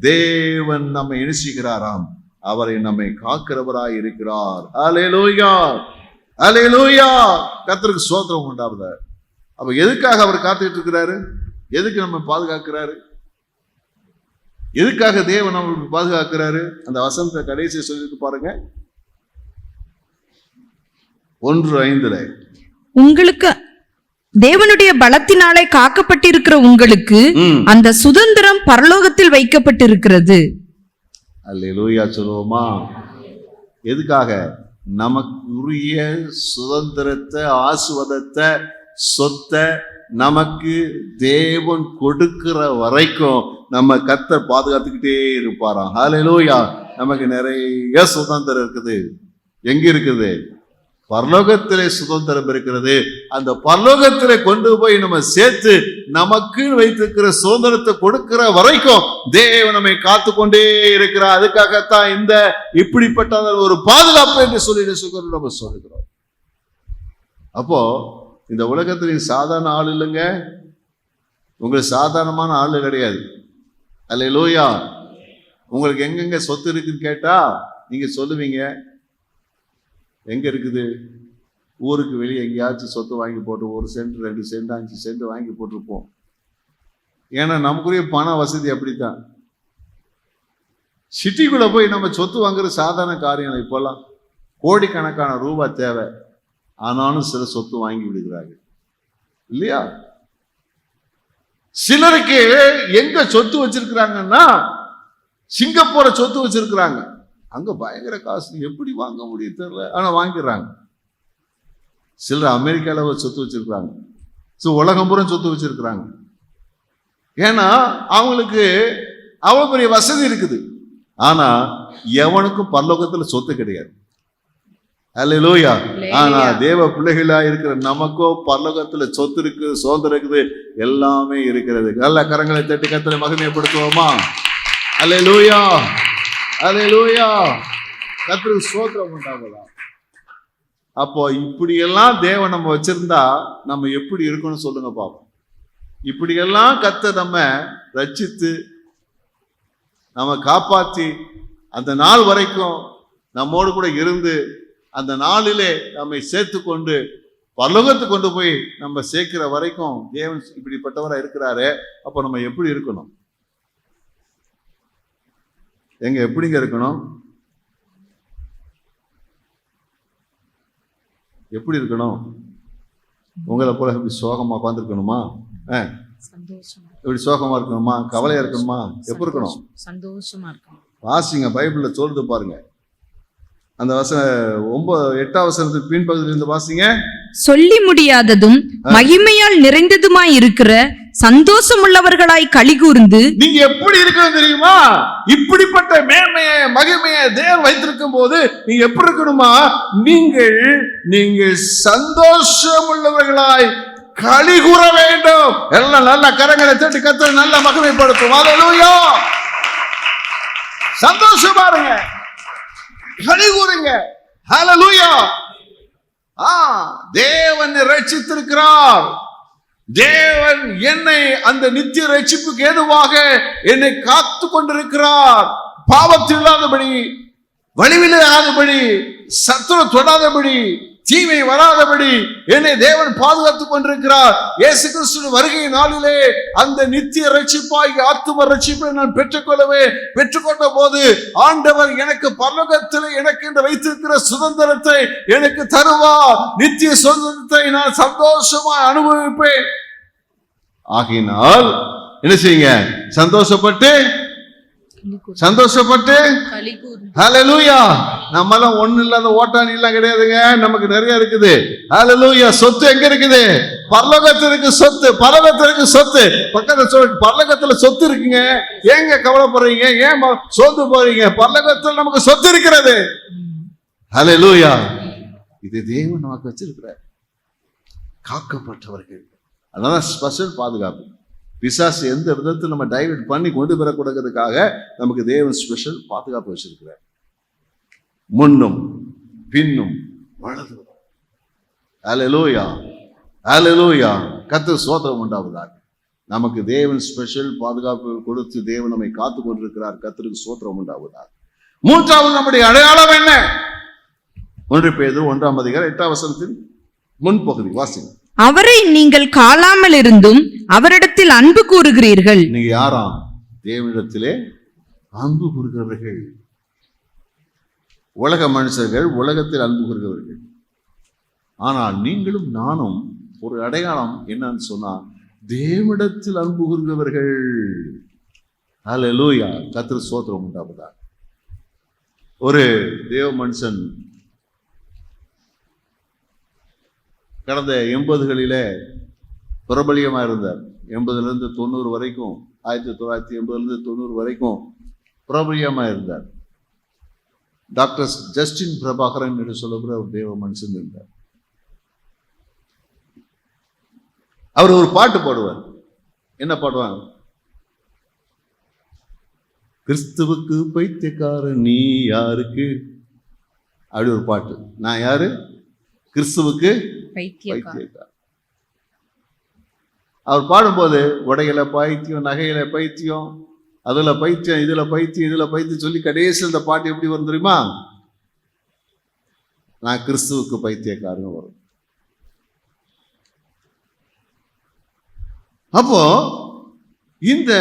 தேவன் நம்மை இணைச்சுகிறாராம். அவரை நம்மை காக்கிறவராய் இருக்கிறார். அல்லேலூயா, அல்லேலூயா. கர்த்தருக்கு ஸ்தோத்திரம் உண்டாகுது. அப்ப எதுக்காக அவர் காத்துட்டு இருக்கிறாரு? எதுக்கு நம்ம பாதுகாக்கிறாரு? எதுக்காக தேவன் நம்மளுக்கு பாதுகாக்கிறாரு? அந்த வசனத்தை கடைசி சொல்லிட்டு பாருங்க. 1:5 உங்களுக்கு தேவனுடைய பலத்தினாலே காக்கப்பட்டிருக்கிற உங்களுக்கு அந்த சுதந்திரம் பரலோகத்தில் வைக்கப்பட்டிருக்கிறது. அல்லேலூயா சொல்லுவோமா? எதுக்காக? நமக்குரிய சுதந்திரத்தை, ஆசீர்வாதத்தை, சொத்தை நமக்கு தேவன் கொடுக்கிற வரைக்கும் நம்ம கர்த்தர் பாதுகாத்துக்கிட்டே இருப்பாராம். அல்லேலூயா. நமக்கு நிறைய சுதந்திரம் இருக்குது. எங்க இருக்குது? பரலோகத்திலே சுதந்திரம் இருக்கிறது. அந்த பரலோகத்திலே கொண்டு போய் நம்ம சேர்த்து நமக்கு வைத்திருக்கிற சுதந்திரத்தை கொடுக்கிற வரைக்கும் தேவன் நம்மை காத்து கொண்டே இருக்கிறார். அதுக்காகத்தான் இந்த இப்படிப்பட்ட ஒரு பாதுகாப்பு என்று சொல்லி நம்ம சொல்லுகிறோம். அப்போ இந்த உலகத்துல சாதாரண ஆள் இல்லைங்க, உங்களுக்கு சாதாரணமான ஆள் கிடையாது. அல்லேலூயா. உங்களுக்கு எங்கெங்க சொத்து இருக்குன்னு கேட்டா நீங்க சொல்லுவீங்க, எங்க இருக்குது? ஊருக்கு வெளியே எங்கேயாச்சும் சொத்து வாங்கி போட்டு 1 சென்ட் 2 சென்ட் 5 சென்ட் வாங்கி போட்டிருப்போம். ஏன்னா நமக்குரிய பண வசதி அப்படித்தான். சிட்டிக்குள்ள போய் நம்ம சொத்து வாங்குற சாதாரண காரியம். இப்பெல்லாம் கோடிக்கணக்கான ரூபாய் தேவை, ஆனாலும் சில சொத்து வாங்கி விடுகிறார்கள் இல்லையா? சிலருக்கு எங்க சொத்து வச்சிருக்கிறாங்கன்னா சிங்கப்பூரை சொத்து வச்சிருக்கிறாங்க. அங்க பயங்கர காசு, எப்படி வாங்க முடியும் தெரியல, ஆனா வாங்கிடுறாங்க. சிலர் அமெரிக்கால சொத்து வச்சிருக்கிறாங்க, உலகம் பூரா சொத்து வச்சிருக்கிறாங்க. ஏன்னா அவங்களுக்கு அவ்வளவு பெரிய வசதி இருக்குது. ஆனா எவனுக்கும் பரலோகத்துல சொத்து கிடையாது. அல்லேலூயா. ஆனா தேவ பிள்ளைகளா இருக்கிற நமக்கோ பரலோகத்துல சொத்து இருக்கு, சுதந்திரம் இருக்குது, எல்லாமே இருக்கிறது. நல்ல கரங்களை தட்டி கர்த்தரை மகிமைப்படுத்துவோமா? அல்லேலூயா, அல்லேலூயா. கர்த்தருக்கு ஸ்தோத்திரம் உண்டாகுதா? அப்போ இப்படியெல்லாம் தேவன் நம்ம வச்சிருந்தா நம்ம எப்படி இருக்கணும்னு சொல்லுங்க பாப்போம். இப்படியெல்லாம் கர்த்தர் நம்ம ரட்சித்து நம்ம காப்பாற்றி அந்த நாள் வரைக்கும் நம்மோடு கூட இருந்து அந்த நாளிலே நம்மை சேர்த்து கொண்டு பரலோகத்துக்கு கொண்டு போய் நம்ம சேர்க்கிற வரைக்கும் தேவன் இப்படிப்பட்டவராக இருக்கிறாரு. அப்போ நம்ம எப்படி இருக்கணும்? எங்க எப்படிங்க இருக்கணும்? எப்படி இருக்கணும்? உங்களை போல எப்படி சோகமா உட்காந்துருக்கணுமா? எப்படி சோகமா இருக்கணுமா? கவலையா இருக்கணுமா? எப்படி இருக்கணும்? சந்தோஷமா இருக்கணும். வாசிங்க, பைபிள்ல சொல்றது பாருங்க. அந்த 8ஆம் வசனத்துக்கு பின்பகுதியில் இருந்து வாசிங்க. சொல்லி முடியாததும் மகிமையால் நிறைந்ததுமாய் இருக்கிற சந்தோஷம் உள்ளவர்களாய் களி கூர்ந்து. நீங்க எப்படி இருக்கணும் தெரியுமா? இப்படிப்பட்ட மேன்மையை மகிமையை தேவன் வைத்திருக்கும் போது நீங்க எப்படி இருக்கணுமா? நீங்கள் சந்தோஷம் உள்ளவர்களாய் களி கூற வேண்டும். எல்லாம் நல்ல கரங்களை தட்டி கர்த்தரை நல்ல மகிமைப்படுத்தும். அல்லேலூயா. சந்தோஷமா இருங்க, களி கூறுங்க. ஹல்லேலூயா. தேவன் ரட்சித்திருக்கிறார். தேவன் என்னை அந்த நித்திய ரட்சிப்புக்கு ஏதுவாக என்னை காத்து கொண்டிருக்கிறார். பாவத்தில் இல்லாதபடி, வலிவில்லாதபடி, சத்துரு தொடாதபடி, தீமை வராதபடி என்னை தேவன் பாதுகாத்துக் கொண்டிருக்கிறார். இயேசு கிறிஸ்துவின் வருகை நாளிலே அந்த நித்திய ரட்சிப்பாய் ஆத்தும ரட்சிப்பை நான் பெற்றுக்கொண்ட போது ஆண்டவர் எனக்கு பரலோகத்தில் எனக்கு என்று வைத்திருக்கிற சுதந்திரத்தை எனக்கு தருவார். நித்திய சுதந்திரத்தை நான் சந்தோஷமாய் அனுபவிப்பேன். ஆகினால் என்ன செய்யுங்க? சந்தோஷப்பட்டு ஹல்லேலூயா. நம்மெல்லாம் ஒண்ணு இல்லாத ஓட்டாணி எல்லாம் கிடையாதுங்க, நமக்கு நிறைய இருக்குது. ஹல்லேலூயா. சொத்து எங்க இருக்குது? பரலோகத்திற்கு சொத்து, பரலோகத்திற்கு சொத்து. பக்கத்துல பரலோகத்துல சொத்து இருக்குங்க. ஏங்க கவலைப்படுறீங்க? ஏன் சோர்ந்து போறீங்க? பரலோகத்தில் நமக்கு சொத்து இருக்கிறது. ஹல்லேலூயா. இது தேவன் நமக்கு வச்சிருக்கிறார். காக்கப்பட்டவர்கள், அதனால ஸ்பெஷல் பாதுகாப்பு. பிசாசு எந்த விதத்தில் நம்ம டைவர்ட் பண்ணி கொண்டு வரக்கூடாதுக்காக நமக்கு தேவன் ஸ்பெஷல் பாதுகாப்பு வச்சிருக்கிறார். முன்னும் பின்னும் வலதும். அல்லேலூயா, அல்லேலூயா. கர்த்தருக்கு ஸ்தோத்திரம் உண்டாவதாக. நமக்கு தேவன் ஸ்பெஷல் பாதுகாப்பு கொடுத்து தேவன் நம்மை காத்து கொண்டிருக்கிறார். கர்த்தருக்கு ஸ்தோத்திரம் உண்டாவதாக. மூன்றாவது நம்முடைய அடையாளம் என்ன? 1 பேதுரு 1ஆம் அதிகாரம் 8ஆம் வசனத்தின் முன்பகுதி வாசிங்க. அவரை நீங்கள் காணாமல் இருந்தும் அவரிடத்தில் அன்பு கூறுகிறீர்கள். நீங்க யாராம்? தேவனிடத்திலே அன்பு கூறுகிறவர்கள். உலக மனுஷர்கள் உலகத்தில் அன்பு கூறுகிறவர்கள். ஆனால் நீங்களும் நானும் ஒரு அடையாளம் என்னன்னு சொன்னா தேவனிடத்தில் அன்பு கூறுகிறவர்கள். அல்லேலூயா. கர்த்தருக்கு ஸ்தோத்திரம் உண்டாவதாக. ஒரு தேவ மனுஷன் கடந்த 80களிலே பிரபலியமாக இருந்தார். 80லேருந்து 90 வரைக்கும், 1980லேருந்து 90 வரைக்கும் பிரபலியமாக இருந்தார். டாக்டர் ஜஸ்டின் பிரபாகரன் என்று சொல்லப்படுற ஒரு தேவ மனுஷன் இருந்தார். அவர் ஒரு பாட்டு பாடுவார். என்ன பாடுவாங்க? கிறிஸ்துவுக்கு பைத்தியக்காரன் நீ யாருக்கு, அப்படி ஒரு பாட்டு. நான் யாரு? கிறிஸ்துவுக்கு பைத்தியக்காரன். அவர் பாடும்போது உடையில பைத்தியம், நகையில பைத்தியம், அதுல பைத்தியம், இதுல பைத்தியம், இதுல பைத்தியம் சொல்லி கடைசியில் இந்த பாட்டு எப்படி வரும் தெரியுமா? நான் கிறிஸ்துவுக்கு பைத்தியக்காரன் வரும். அப்போ இந்த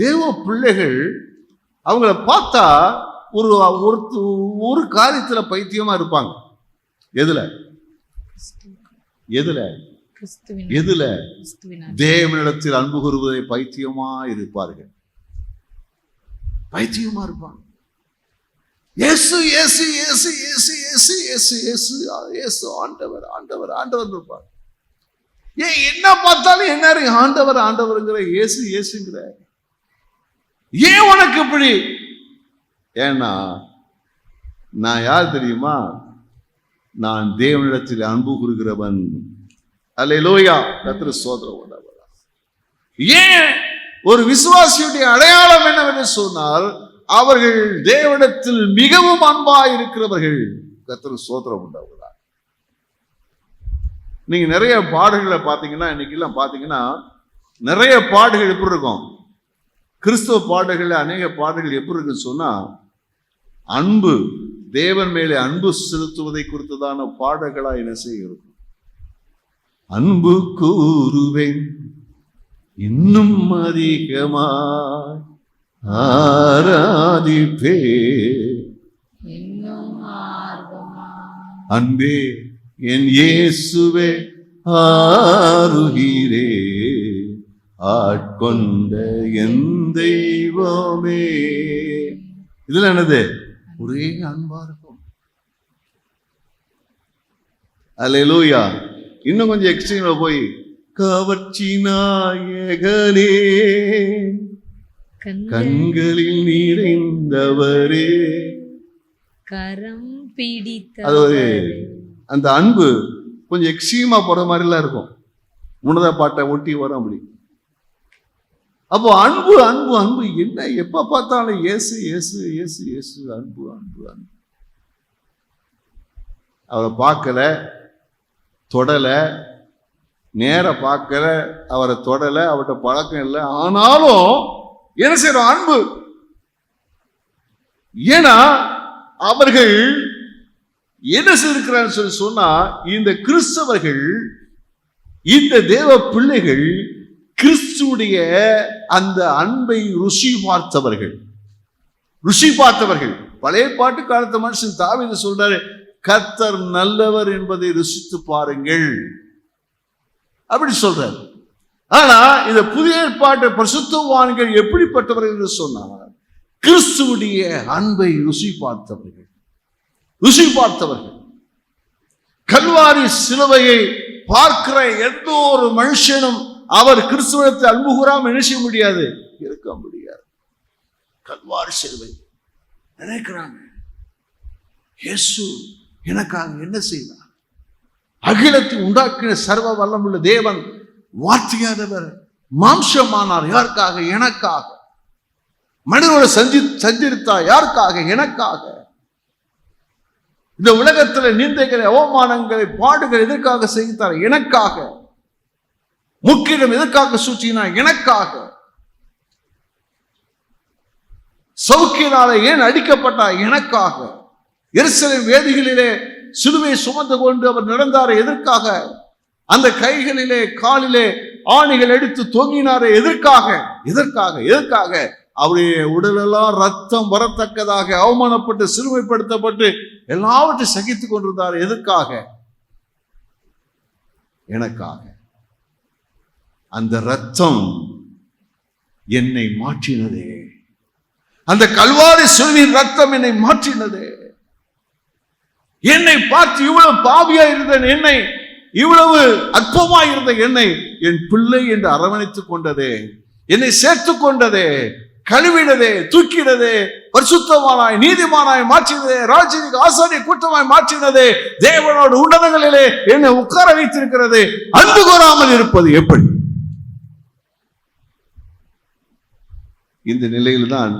தேவ பிள்ளைகள் அவங்கள பார்த்தா ஒரு காரியத்துல பைத்தியமா இருப்பாங்க. எதுல? தேவனிடத்தில் அன்பு கூறுவதை பைத்தியமா இருப்பார்கள். பைத்தியமா இருப்பாங்க. இயேசு இயேசு இயேசு இயேசு இயேசு இயேசு இயேசு இயேசு ஆண்டவர் ஆண்டவர் ஆண்டவர் இருப்பாங்க. ஏன் என்ன பார்த்தாலும் என்ன ஆண்டவர் ஆண்டவருங்கிற, இயேசு இயேசுங்கிற? ஏன் உனக்கு இப்படி? ஏன்னா நான் யார் தெரியுமா? நான் தேவனிடத்தில் அன்பு கூறுகிறவன். அல்லேலூயா, கர்த்தருக்கு ஸ்தோத்திரம். ஏன் ஒரு விசுவாசியுடைய அடையாளம் என்னவென்று சொன்னால் அவர்கள் தேவனிடத்தில் மிகவும் அன்பாய் இருக்கிறவர்கள். கர்த்தருக்கு ஸ்தோத்திரம் உண்டாவதா. நீங்க நிறைய பாடல்களை பார்த்தீங்கன்னா, இன்னைக்கு எல்லாம் பார்த்தீங்கன்னா நிறைய பாடல்கள் எப்படி இருக்கும்? கிறிஸ்துவ பாடல்கள் அநேக பாடல்கள் எப்படி இருக்குன்னு சொன்னா, அன்பு, தேவன் மேலே அன்பு செலுத்துவதை குறித்ததான பாடல்களா என்ன செய்ய இருக்கும்? அன்பு கூறுவேன் இன்னும் அதிகமாய் ஆராதிப்பே, அன்பே என் இயேசுவே ஆருகிறே, ஆட்கொண்ட என் தெய்வமே. இதுல என்னது? ஒரே அன்பா இருக்கும். அல்லேலூயா. இன்னும் கொஞ்சம் எக்ஸ்ட்ரீம்ல போய் கவர்ச்சி நாயகனே, கண்களில் நிறைந்தவரே, கரம் பிடித்த, அது ஒரு அந்த அன்பு கொஞ்சம் எக்ஸ்ட்ரீமா போற மாதிரிலாம் இருக்கும். உன்னத பாட்டை ஒட்டி வரும் அப்படி. அப்போ அன்பு அன்பு அன்பு என்ன? எப்ப பார்த்தாலும் இயேசு இயேசு இயேசு இயேசு, அன்பு அன்பு அன்பு. அவரை பார்க்கல, தொடல, நேர பார்க்கல, அவரை தொடல, அவர்கிட்ட பழக்கம் இல்லை. ஆனாலும் என்ன செய்யறோம்? அன்பு. ஏன்னா அவர்கள் என்ன செய்திருக்கிறான்னு சொல்லி சொன்னா, இந்த கிறிஸ்தவர்கள், இந்த தேவ பிள்ளைகள் கிறிஸ்துடைய அந்த அன்பை ருசி பார்த்தவர்கள். ருசி பார்த்தவர்கள். பழைய பாட்டு காலத்து மனுஷன் தாவீது சொல்றாரு, கர்த்தர் நல்லவர் என்பதை ருசித்து பாருங்கள் அப்படி சொல்றாரு. ஆனா இந்த புதிய ஏற்பாட்டு பரிசுத்தவான்கள் எப்படிப்பட்டவர்கள் என்று சொன்னார்? கிறிஸ்துவுடைய அன்பை ருசி பார்த்தவர்கள். ருசி பார்த்தவர்கள். கல்வாரி சிலுவையை பார்க்கிற எந்த ஒரு மனுஷனும் அவர் கிறிஸ்துவத்தை அன்பு கூறாமல் என்ன செய்ய முடியாது? இருக்க முடியாது. கல்வாரி சிலுவை நினைக்கிறாங்க, இயேசு எனக்காக என்ன செய்தார்? அகிலத்தை உண்டாக்கின சர்வ வல்லமுள்ள தேவன் வார்த்தையானவர் மாம்சமானார். யாருக்காக? எனக்காக. மனிதனோட சஞ்சரித்தார். யாருக்காக? எனக்காக. இந்த உலகத்தில் நிந்தைகளை, அவமானங்களை, பாடுகள் எதற்காக செய்தார்? எனக்காக. முக்கியம் எதற்காக சூழ்ச்சினார்? எனக்காக. சவுக்கினால ஏன் அடிக்கப்பட்டார்? எனக்காக. எருசலேம் வேதிகளிலே சிலுவையை சுமந்து கொண்டு அவர் நடந்தாரே எதற்காக? அந்த கைகளிலே காலிலே ஆணிகள் எடுத்து தொங்கினாரே எதற்காக? எதற்காக? எதற்காக? அவருடைய உடலெல்லாம் ரத்தம் வரத்தக்கதாக அவமானப்பட்டு சிறுமைப்படுத்தப்பட்டு எல்லாவற்றையும் சகித்துக் கொண்டிருந்தார். எதற்காக? எனக்காக. அந்த ரத்தம் என்னை மாற்றினதே. அந்த கல்வாரி சிலுவையின் ரத்தம் என்னை மாற்றினதே. என்னை பார்த்து இவ்வளவு பாவியா இருந்த என்னை, இவ்வளவு அற்பமாய் இருந்த என்னை என் பிள்ளை என்று அரவணைத்துக் கொண்டதே, என்னை சேர்த்துக் கொண்டதே. கழுவினதே, தூக்கினதே, பரிசுத்தமானாய் நீதிமானாய் மாற்றினதே, ராஜ்யத்துக்கு ஆசாரிய கூட்டமாய் மாற்றினதே, தேவனோடு உன்னதங்களிலே என்னை உட்கார வைத்திருக்கிறது. அன்பு கூறாமல் இருப்பது எப்படி? இந்த நிலையில் தான்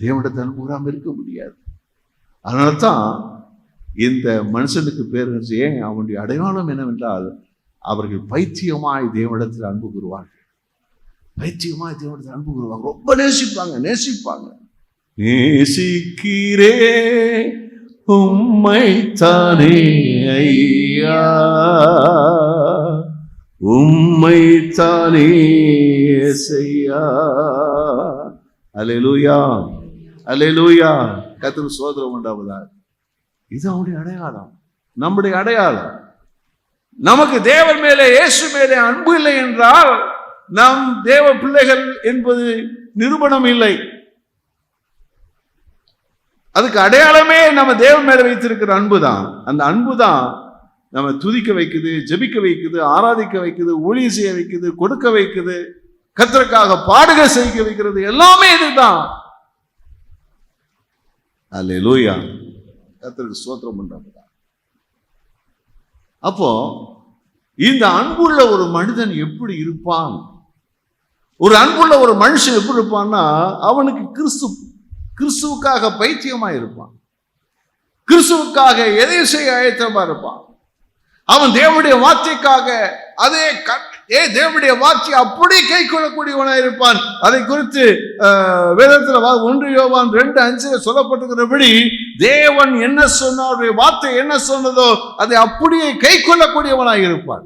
தேவனிடத்தில் அன்பு கூறாமல் இருக்க முடியாது. அதனால்தான் இந்த மனுஷனுக்கு பேர் ஏன் அவனுடைய அடையாளம் என்னவென்றால், அவர்கள் பைத்தியமாய் தேவனிடத்தில் அன்பு கூறுவார்கள். பைத்தியமாய் தேவனிடத்தில் அன்பு கூறுவாங்க, ரொம்ப நேசிப்பாங்க. நேசிக்கிறே உம்மைத்தானே ஐயா, உம்மைத்தானே இயேசையா. அல்லேலூயா, அல்லேலூயா. கர்த்தருக்கு ஸ்தோத்திரம் உண்டாவதாக. இது அவருடைய அடையாளம், நம்முடைய அடையாளம். நமக்கு தேவன் மேலே, இயேசு மேலே அன்பு இல்லை என்றால் நாம் தேவ பிள்ளைகள் என்பது நிரூபணம் இல்லை. அதுக்கு அடையாளமே நம்ம தேவன் மேல வைத்திருக்கிற அன்பு தான். அந்த அன்பு தான் நம்ம துதிக்க வைக்குது, ஜெபிக்க வைக்குது, ஆராதிக்க வைக்குது, ஊழியம் செய்ய வைக்குது, கொடுக்க வைக்குது, கர்த்தருக்காக பாடுக செய்ய வைக்கிறது. எல்லாமே இதுதான். அல்லேலூயா, கர்த்தருக்கு ஸ்தோத்திரம் பண்றாங்க. அப்போ இந்த அன்புள்ள ஒரு மனிதன் எப்படி இருப்பான்? ஒரு அன்புள்ள ஒரு மனுஷன் எப்படி இருப்பான்னா, அவனுக்கு கிறிஸ்துவுக்காக பைத்தியமா இருப்பான். கிறிஸ்துவுக்காக எதையும் செய்ய ஆயத்தமா இருப்பான். அவன் தேவனுடைய வார்த்தைக்காக தேவனுடைய வார்த்தை அப்படி கை கொள்ளக்கூடியவனா இருப்பான். அதை குறித்து வேதத்துல 1 யோவான் 2:5 சொல்லப்பட்டிருக்கிறபடி, தேவன் என்ன சொன்னார், வார்த்தை என்ன சொன்னதோ அதை அப்படியே கை கொள்ளக்கூடியவனாக இருப்பான்.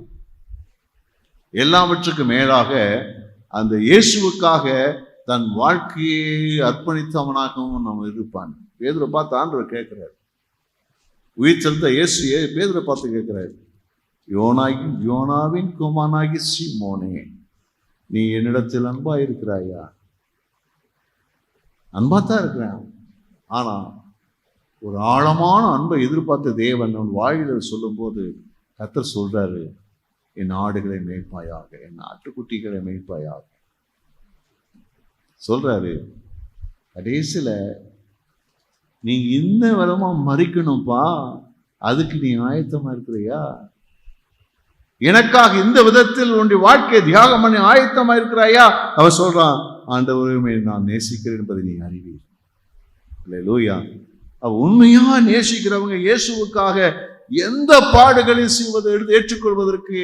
எல்லாவற்றுக்கும் மேலாக அந்த இயேசுவுக்காக தன் வாழ்க்கையை அர்ப்பணித்தவனாகவும் நம்ம இருப்பான். பேதுரை பார்த்து ஆண்டவர் கேட்கிறார், உயிர் செலுத்த இயேசு பேதுரை பார்த்து கேட்கிறார், யோனாவின் குமாரனாகி சீமோனே, நீ என்னிடத்தில் அன்பா இருக்கிறாயா? அன்பாத்தான் இருக்கிறேன். ஆனா ஒரு ஆழமான அன்பை எதிர்பார்த்த தேவன் வாயில சொல்லும் போது கர்த்தர் சொல்றாரு, என் ஆடுகளை மேய்ப்பாயாக, என் ஆட்டுக்குட்டிகளை மேய்ப்பாயாக சொல்றாரு. கடைசியில நீ இன்ன விதமா மறிக்கணும்ப்பா, அதுக்கு நீ ஆயத்தமா இருக்கிறியா? எனக்காக இந்த விதத்தில் உன்னுடைய வாழ்க்கையை தியாகம் பண்ணி ஆயத்தமா இருக்கிறாயா? அவன் சொல்றான், ஆண்டவரையுமே நான் நேசிக்கிறேன் என்பதை நீ அறிவீர். அல்லேலூயா. அவ உண்மையா நேசிக்கிறவங்க இயேசுவுக்காக எந்த பாடுகளையும் செய்வது, ஏற்றுக்கொள்வதற்கு,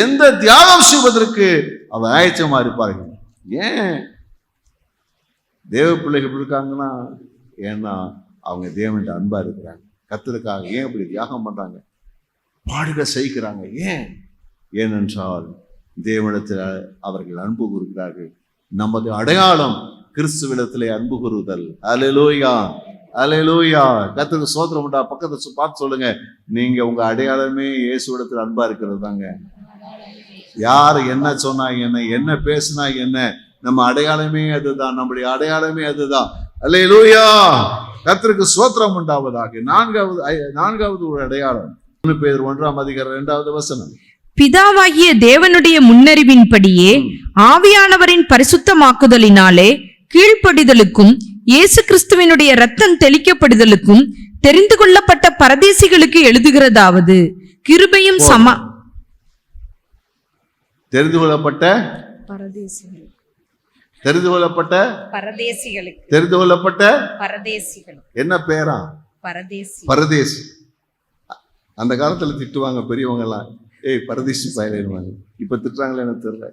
எந்த தியாகம் செய்வதற்கு அவ ஆயத்தமா இருப்பார்கள். ஏன் தேவ பிள்ளைகள் இருக்காங்கன்னா, ஏன்னா அவங்க தேவன்கிட்ட அன்பா இருக்கிறாங்க. கர்த்தருக்காக ஏன் இப்படி தியாகம் பண்றாங்க, பாடுக செய்கிறாங்க? ஏனென்றால் தேவனிடத்தில் அவர்கள் அன்பு கூறுகிறார்கள். நமது அடையாளம் கிறிஸ்துவிடத்திலே அன்பு கூறுதல். அல்லேலூயா, அல்லேலூயா. கர்த்தருக்கு ஸ்தோத்திரம் உண்டா? பக்கத்தை பார்த்து சொல்லுங்க, நீங்க உங்க அடையாளமே இயேசுவிடத்தில் அன்பா இருக்கிறது தாங்க. யார் என்ன சொன்னா என்ன பேசினா என்ன, நம்ம அடையாளமே அதுதான். நம்முடைய அடையாளமே அதுதான். அல்லேலூயா, கர்த்தருக்கு ஸ்தோத்திரம் உண்டாவதாக. நான்காவது ஒரு அடையாளம், பேதுரு 1:2 பிதாவாகிய தேவனுடைய முன்னறிவின்படியே ஆவியானவரின் பரிசுத்தமாக்குதலினாலே கீழ்ப்படிதலுக்கும் இயேசு கிறிஸ்துவினுடைய இரத்தம் தெளிக்கப்படுதலுக்கும் தெரிந்து கொள்ளப்பட்ட பரதேசிகளுக்கு எழுதுகிறதாவது, கிருபையும் தெரிந்து கொள்ளப்பட்ட என்ன பேரா? பரதேசி. அந்த காலத்துல திட்டுவாங்க பெரியவங்க எல்லாம், ஏய் பரதேசி பயலுவாங்க. இப்ப திட்டுறாங்களே எனக்கு தெரியல,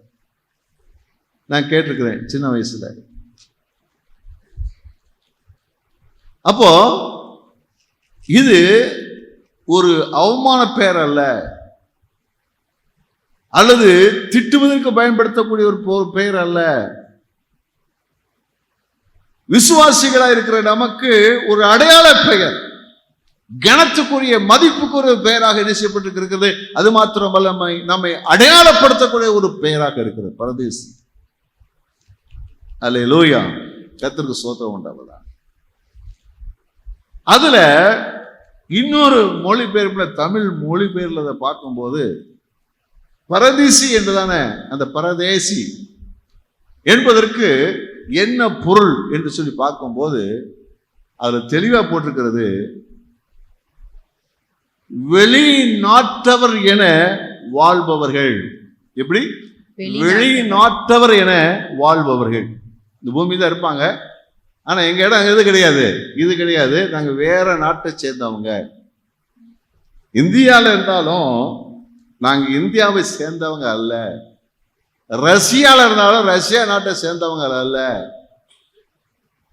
நான் கேட்டிருக்கிறேன் சின்ன வயசுல. அப்போ இது ஒரு அவமான பெயர் அல்ல, அல்லது திட்டுவதற்கு பயன்படுத்தக்கூடிய ஒரு பெயர் அல்ல. விசுவாசிகளா இருக்கிற நமக்கு ஒரு அடையாள பெயர், கனத்துக்குரிய மதிப்புக்குரிய பெயராக நிச்சயப்பட்டிருக்கிறது. அது மாத்திரமல்ல, நம்மை அடையாளப்படுத்தக்கூடிய ஒரு பெயராக இருக்கிறது, பரதேசி. அல்லேலூயா, கர்த்தருக்கு ஸ்தோத்திரம் உண்டாவதா. அதுல இன்னொரு மொழிபெயர்ப்புல, தமிழ் மொழிபெயர்ல அதை பார்க்கும்போது பரதேசி என்றுதானே, அந்த பரதேசி என்பதற்கு என்ன பொருள் என்று சொல்லி பார்க்கும்போது அதுல தெளிவா போட்டிருக்கிறது, வெளிநாட்டவர் என வாழ்பவர்கள். எப்படி? வெளிநாட்டவர் என வாழ்பவர்கள். இந்த பூமி தான் இருப்பாங்க, ஆனா எங்க இடம் எது கிடையாது, இது கிடையாது, நாங்க வேற நாட்டை சேர்ந்தவங்க. இந்தியாவில் இருந்தாலும் நாங்க இந்தியாவை சேர்ந்தவங்க அல்ல, ரஷ்யால இருந்தாலும் ரஷ்யா நாட்டை சேர்ந்தவங்க அல்ல.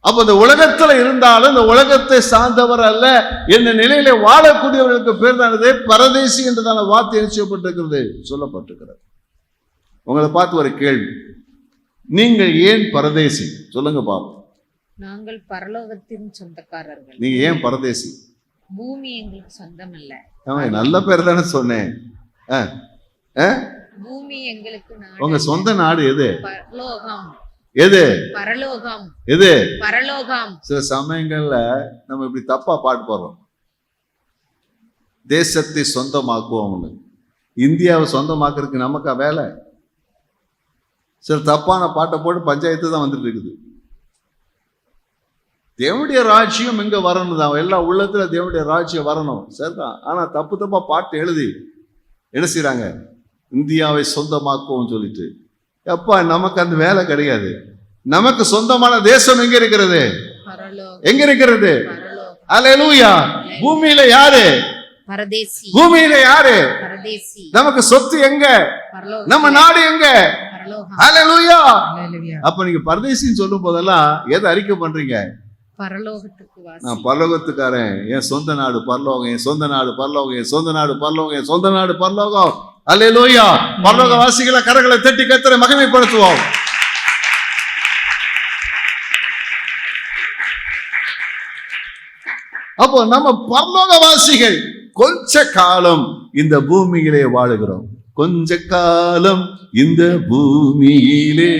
அப்ப இந்த உலகத்துல இருந்தாலும் இந்த உலகத்தை சார்ந்தவர் அல்ல என்ற நிலையில வாழக்கூடியவர்களுக்கு பேர் தானது பரதேசி என்றதான வார்த்தை நிச்சயப்பட்டிருக்கிறது, சொல்லப்பட்டிருக்கிறது. உங்களை பார்த்து ஒரு கேள்வி, நீங்கள் ஏன் பரதேசி? சொல்லுங்க பாப்போம். நாங்கள் பரலோகத்தின் சொந்தக்காரர்கள். நீங்க ஏன் பரதேசி? பூமி எங்களுக்கு சொந்தம் இல்ல. நல்ல பேர் தானே சொன்னேன். பூமி எங்களுக்கு உங்க சொந்த நாடு எது? பரலோகம். எது? பரலோகம். எது? பரலோகம். சில சமயங்கள்ல நம்ம இப்படி தப்பா பாட்டு போடுறோம், தேசத்தை சொந்தமாக்குவோம்னு. இந்தியாவை சொந்தமாக்குறதுக்கு நமக்கா வேலை? சில தப்பான பாட்டை போட்டு பஞ்சாயத்து தான் வந்துட்டு இருக்குது. தேவனுடைய ராஜ்யம் எங்க வரணும் தான், எல்லா உள்ளத்துல தேவனுடைய ராஜ்யம் வரணும், சரிதான். ஆனா தப்பு தப்பா பாட்டு எழுதி என்ன செய்யறாங்க, இந்தியாவை சொந்தமாக்குவோம் சொல்லிட்டு. அப்பா நமக்கு அந்த வேலை கிடையாது. நமக்கு சொந்தமான தேசம் எங்க இருக்கிறது? எங்க இருக்கிறது? அல்லேலூயா. பூமியில யாரு? பரதேசி. பூமியில யாரு? பரதேசி. நமக்கு சொத்து எங்க? நம்ம நாடு எங்க? அல்லேலூயா. அப்ப நீங்க பரதேசின்னு சொல்லும் போதெல்லாம் எதை அறிக்கை பண்றீங்க? பரலோகத்துக்கு வாசி. நான் பரலோகத்துக்காரன், என் சொந்த நாடு பரலோகம், என் சொந்த நாடு பரலோகம், என் சொந்த நாடு பரலோகம், என் சொந்த நாடு பரலோகம். அல்லேலூயா. பரலோக வாசிகளை கரங்களை தட்டி கர்த்தரை மகிமைப்படுத்துவோம். அப்போ நம்ம பரலோகவாசிகள் கொஞ்ச காலம் இந்த பூமியிலே வாழுகிறோம். கொஞ்ச காலம் இந்த பூமியிலே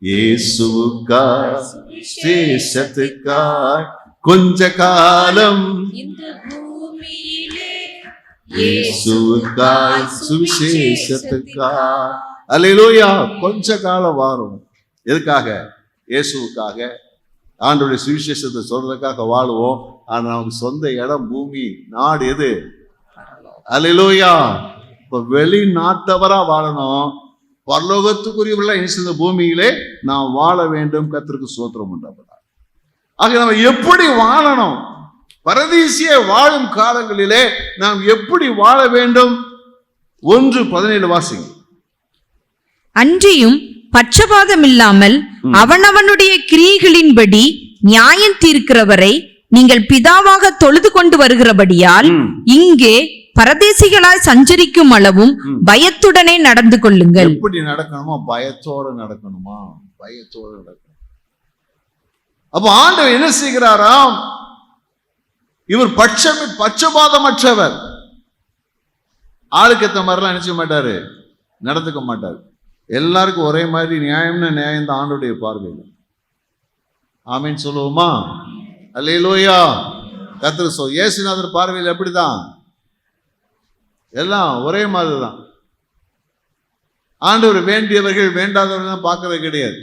இயேசுவுக்காய் சேஷத்துக்காய், கொஞ்ச காலம் இந்த பூமியிலே இயேசுவுக்காய் சுவிசேஷத்துக்காய். அல்லேலூயா. கொஞ்ச காலம் வாழும். எதுக்காக? இயேசுவுக்காக, ஆண்டவருடைய சுவிசேஷத்தை சொல்றதுக்காக வாழுவோம். ஆனா நமக்கு சொந்த இடம், பூமி, நாடு எது? அல்லேலூயா. இப்ப வெளிநாட்டவரா வாழணும், பரலோகத்துக்குரியவர்களா இந்த பூமியிலே நாம் வாழ வேண்டும். கர்த்தருக்கு ஸ்தோத்திரம் உண்டாவதாக. ஆக நம்ம எப்படி வாழணும்? பரதீசிய வாழும் காலங்களிலே நாம் எப்படி வாழ வேண்டும்? 1:17 வாசிங்க. அன்றியும் பட்சபாதம் இல்லாமல் அவனவனுடைய கிரியைகளின்படி நியாயம் தீர்க்கிறவரை நீங்கள் பிதாவாக தொழுது கொண்டு வருகிறபடியால் இங்கே பரதேசிகளாய் சஞ்சரிக்கும் அளவும் பயத்துடனே நடந்து கொள்ளுங்கள். எப்படி நடக்கணுமா? பயத்தோடு நடக்கணுமா? பயத்தோடு நடக்கணும். அப்ப ஆண்டவர் என்ன செய்கிறாராம்? இவர் பட்சபாதமற்றவர். ஆளுக்கு ஏத்த மாதிரிலாம் நினைச்ச மாட்டாரு, நடந்துக்க மாட்டாரு. எல்லாருக்கும் ஒரே மாதிரி நியாயம்னா நியாயம் தான் ஆண்டவருடைய பார்வையில். ஆமீன் சொல்லுவோமா? அல்லேலூயா. கர்த்தர் இயேசுநாதர் பார்வையில் எப்படிதான்? எல்லாம் ஒரே மாதிரி தான். ஆண்டவர் வேண்டியவர்கள் வேண்டாதவர்கள் தான் பார்க்கறது கிடையாது.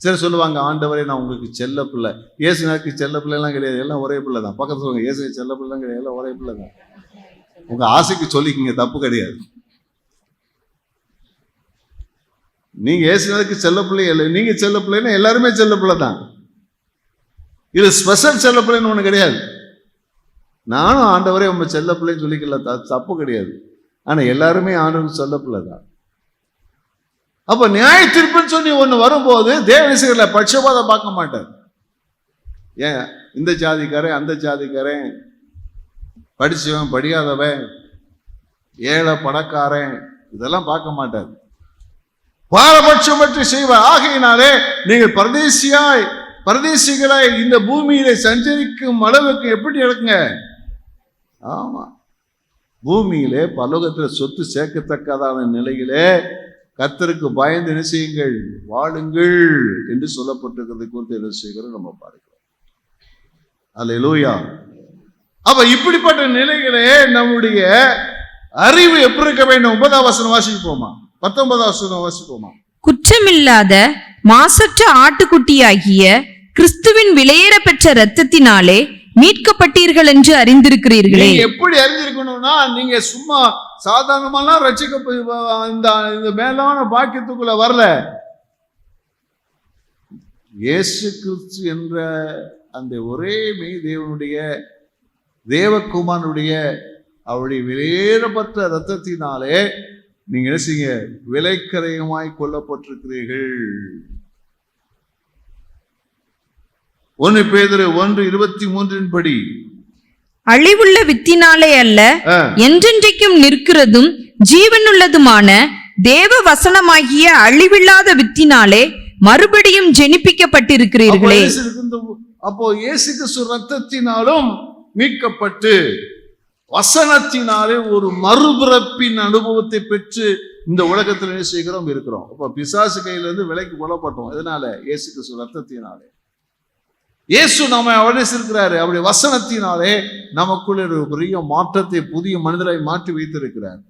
சரி சொல்லுவாங்க, ஆண்டவரே நான் உங்களுக்கு செல்ல பிள்ளை. இயேசுநாதருக்கு செல்ல பிள்ளைலாம் கிடையாது, எல்லாம் ஒரே பிள்ளை தான். பக்கத்துல சொல்லுவாங்க, இயேசு செல்ல பிள்ளைலாம் கிடையாது, எல்லாம் ஒரே பிள்ளை தான். உங்க ஆசைக்கு சொல்லிக்கிங்க, தப்பு கிடையாது. நீங்க இயேசுநாதருக்கு செல்ல பிள்ளை இல்லை, நீங்க செல்ல பிள்ளைன்னா எல்லாருமே செல்ல பிள்ளை தான். இது ஸ்பெஷல் செல்ல பிள்ளைன்னு ஒண்ணு கிடையாது. நானும் ஆண்டவரே உங்க செல்ல பிள்ளைன்னு சொல்லிக்கல, தப்பு கிடையாது. ஆனா எல்லாருமே ஆண்டவருக்கு செல்ல பிள்ளை தான். அப்ப நியாய தீர்ப்புன்னு சொல்லி ஒண்ணு வரும்போது தேவனிசைகளை பட்சபாதம் பார்க்க மாட்டார். ஏன் இந்த ஜாதிக்காரன் அந்த ஜாதிக்காரன், படிச்சவன் படிக்காதவன், ஏழை பணக்காரன், இதெல்லாம் பார்க்க மாட்டார். பாரபட்சம் பற்றி செய்வார். ஆகையினாலே நீங்கள் பரதேசிகளாய் இந்த பூமியிலே சஞ்சரிக்கும் அளவுக்கு எப்படி இருக்குங்க? ஆமா, பூமியிலே பரலோகத்துல சொத்து சேர்க்கத்தக்கதான நிலையிலே கர்த்தருக்கு பயந்து என்ன செய்யுங்கள், வாழுங்கள் என்று சொல்லப்பட்டிருக்கிறது குறித்து என்ன செய்கிறோம் நம்ம பார்க்கிறோம். அல்லேலூயா. அப்ப இப்படிப்பட்ட நிலைகளே நம்முடைய அறிவு எப்படி இருக்க வேண்டும்? 9ஆம் வசனம் வாசிப்போமா? 19ஆம் வசனம் வாசிப்போமா? குற்றமில்லாத மாசற்ற ஆட்டுக்குட்டியாகிய கிறிஸ்துவின் விலையேற பெற்ற இரத்தத்தினாலே மீட்கப்பட்டீர்கள் என்று அறிந்திருக்கிறீர்களே. நீங்க எப்படி அறிஞ்சிருக்கணும்னா, நீங்க சும்மா சாதாரணமாலாம் ரட்சிக்க இந்த மேலான பாக்கியத்துக்குள்ள வரல. இயேசு கிறிஸ்து என்ற அந்த ஒரே மெய் தேவனுடைய தேவகுமாரனுடைய அவருடைய விலையேறப்பட்ட இரத்தத்தினாலே நீங்க என்ன செய்ய, விலைக்கரையமாய் கொல்லப்பட்டிருக்கிறீர்கள். 1 பேதுரு 1:23 படி, அழிவுள்ள வித்தினாலே அல்ல, என்றென்றைக்கும் நிற்கிறதும் ஜீவனுள்ளதுமான தேவ வசனமாகிய அழிவில்லாத வித்தினாலே மறுபடியும் ஜெனிப்பிக்கப்பட்டிருக்கிறீர்களே. அப்போ இயேசு கிறிஸ்து ரத்தத்தினாலும் மீட்கப்பட்டு வசனத்தினாலே ஒரு மறுபிறப்பின் அனுபவத்தை பெற்று இந்த உலகத்தில் என்ன செய்கிறோம், இருக்கிறோம். அப்போ பிசாசு கையிலிருந்து விலைக்கு கொல்லப்பட்டோம். எதனால? இயேசு கிறிஸ்து ரத்தத்தினாலே. இயேசு நம்ம அவதரித்திருக்கிறாரு. அவருடைய வசனத்தினாலே நமக்குள்ள ஒரு பெரிய மாற்றத்தை, புதிய மனிதரை மாற்றி வைத்திருக்கிறார்.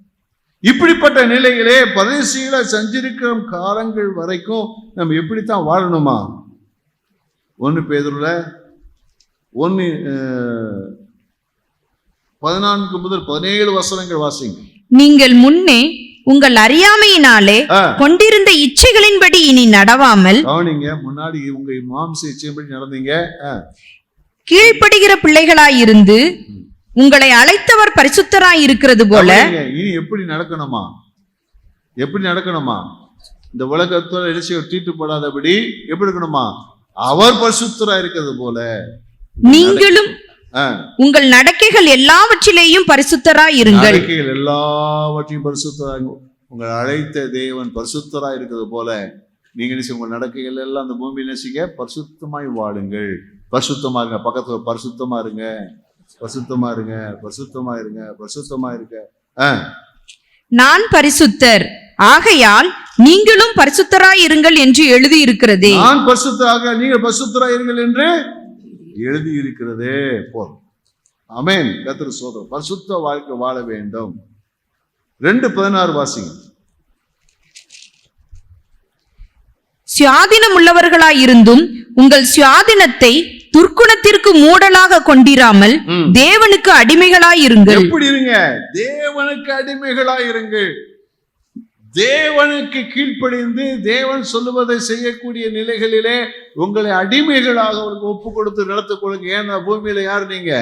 இப்படிப்பட்ட நிலையிலே பரதேசிகளை சஞ்சரிக்கிற காலங்கள் வரைக்கும் நம்ம எப்படித்தான் வாழணுமா? 1 பேதுருல 1:14 முதல் 17 வசனங்கள் வாசிங்க. நீங்கள் முன்னே உங்கள் அறியாமையினாலே கொண்டிருந்த இச்சைகளின்படி இனி நடவாமல், கவனிங்க, முன்னாடி உங்க மாம்ச இச்சையின்படி நடந்தீங்க, கீழ்ப்படுகிற பிள்ளைகளாயிருந்து உங்களை அழைத்தவர் பரிசுத்தராய் இருக்கிறது போல. இனி எப்படி நடக்கணுமா? எப்படி நடக்கணுமா? இந்த உலகத்தோட இடைச்சியை தீட்டுப்படாதபடி எப்படி இருக்கணுமா? அவர் பரிசுத்தராய் இருக்கிறது போல நீங்களும் உங்கள் நடக்கைகள் எல்லாவற்றிலேயும் பரிசுத்தராய் இருங்கள். எல்லாவற்றையும் பரிசுத்தராய், உங்கள் அழைத்த தேவன் பரிசுத்தராய் இருக்கிறது போல நீங்க உங்கள் நடக்கைகள் எல்லாம் அந்த பூமியில் நேசிக்க பரிசுத்தமாய் வாழுங்கள். பரிசுத்தமா இருங்க. பக்கத்துல பரிசுத்தமா இருங்க, பரிசுத்தமா இருங்க, பரிசுத்தமா இருங்க, பரிசுத்தமா இருங்க. நான் பரிசுத்தர், ஆகையால் நீங்களும் பரிசுத்தராய் இருங்கள் என்று எழுதி இருக்கிறதே. நான் பரிசுத்தராக நீங்கள் பரிசுத்தராய் இருங்கள் என்று எழுதி இருக்கிறதே போதும். ஆமென். கர்த்தர் சோதரம். பரிசுத்த வாழ்க்கை வாழ வேண்டும். 2:16 வாசிங்க. சுயாதீனம் உள்ளவர்களாயிருந்தும் உங்கள் சுயாதீனத்தை துர்க்குணத்திற்கு மூடலாக கொண்டிராமல் தேவனுக்கு அடிமைகளாயிருங்கள். எப்படி இருங்க? தேவனுக்கு அடிமைகளாயிருங்கள். தேவனுக்கு கீழ்ப்படிந்து தேவன் சொல்லுவதை செய்யக்கூடிய நிலைகளிலே உங்களை அடிமைகளாக அவருக்கு ஒப்பு கொடுத்து நடத்த கொடுங்க. ஏன்னா பூமியில யாரு நீங்க?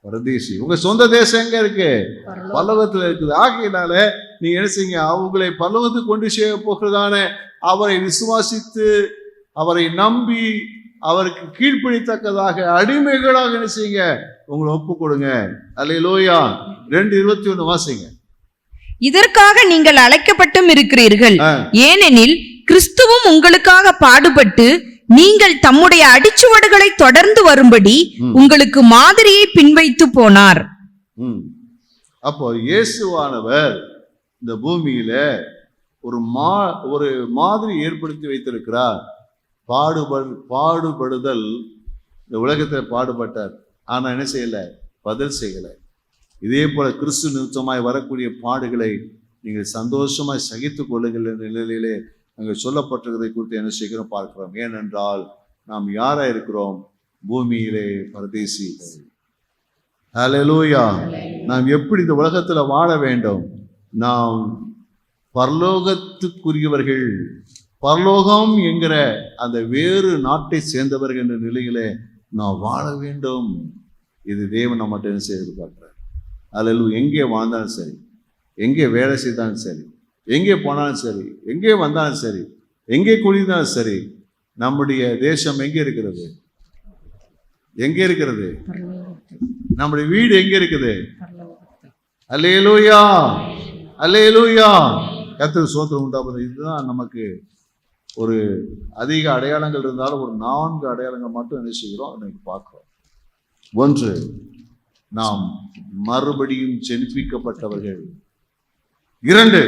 பரதேசி. உங்க சொந்த தேசம் எங்க இருக்கு? பரலோகத்துல இருக்குது. ஆகையினால நீங்க என்ன செய்யுங்க, அவங்களை பரலோகத்துக்கு கொண்டு செய்ய போகிறதான அவரை விசுவாசித்து அவரை நம்பி அவருக்கு கீழ்ப்படித்தக்கதாக அடிமைகளாக என்ன செய்யுங்க, உங்களை ஒப்பு கொடுங்க. அல்லேலூயா. 2:21 வாசிங்க. இதற்காக நீங்கள் அழைக்கப்பட்டும் இருக்கிறீர்கள். ஏனெனில் கிறிஸ்துவும் உங்களுக்காக பாடுபட்டு நீங்கள் தம்முடைய அடிச்சுவடுகளை தொடர்ந்து வரும்படி உங்களுக்கு மாதிரியை பின்வைத்து போனார். அப்போ இயேசுவானவர் இந்த பூமியில ஒரு மாதிரி ஏற்படுத்தி வைத்திருக்கிறார். பாடுபடுதல். இந்த உலகத்தில் பாடுபட்டார், ஆனா என்ன செய்யல? பதில் செய்யல. இதே போல கிறிஸ்து நிமித்தமாய் வரக்கூடிய பாடுகளை நீங்கள் சந்தோஷமாய் சகித்துக் கொள்ளுங்கள் என்ற நிலையிலே அங்கே சொல்லப்பட்டிருக்கிறதை குறித்து என்ன செய்கிறோம் பார்க்கிறோம். ஏனென்றால் நாம் யாரா இருக்கிறோம்? பூமியிலே பரதேசி. ஹல்லேலூயா. நாம் எப்படி இந்த உலகத்துல வாழ வேண்டும்? நாம் பரலோகத்துக்குரியவர்கள், பரலோகம் என்கிற அந்த வேறு நாட்டை சேர்ந்தவர்கள் என்ற நிலையிலே நாம் வாழ வேண்டும். இது தேவன் நம்மகிட்ட என்ன செய்து எதிர்பார்க்கிறார். அல்லேலூயா. எங்கே வாழ்ந்தாலும் சரி, எங்கே வேலை செய்தாலும் சரி, எங்கே போனாலும் சரி, எங்கே வந்தாலும் சரி, எங்கே குடிந்தாலும் சரி, நம்முடைய தேசம் எங்கே இருக்கிறது? எங்கே இருக்கிறது? நம்முடைய வீடு எங்கே இருக்குது? அல்லேலூயா, அல்லேலூயா. கர்த்தருக்கு ஸ்தோத்திரம் உண்டாவது. இதுதான் நமக்கு ஒரு அதிக அடையாளங்கள் இருந்தாலும் ஒரு 4 அடையாளங்கள் மட்டும் என்ன செய்கிறோம் இன்னைக்கு பார்க்கிறோம். 1, நாம் மறுபடியும் ஜெனிப்பிக்கப்பட்டவர்கள். 2,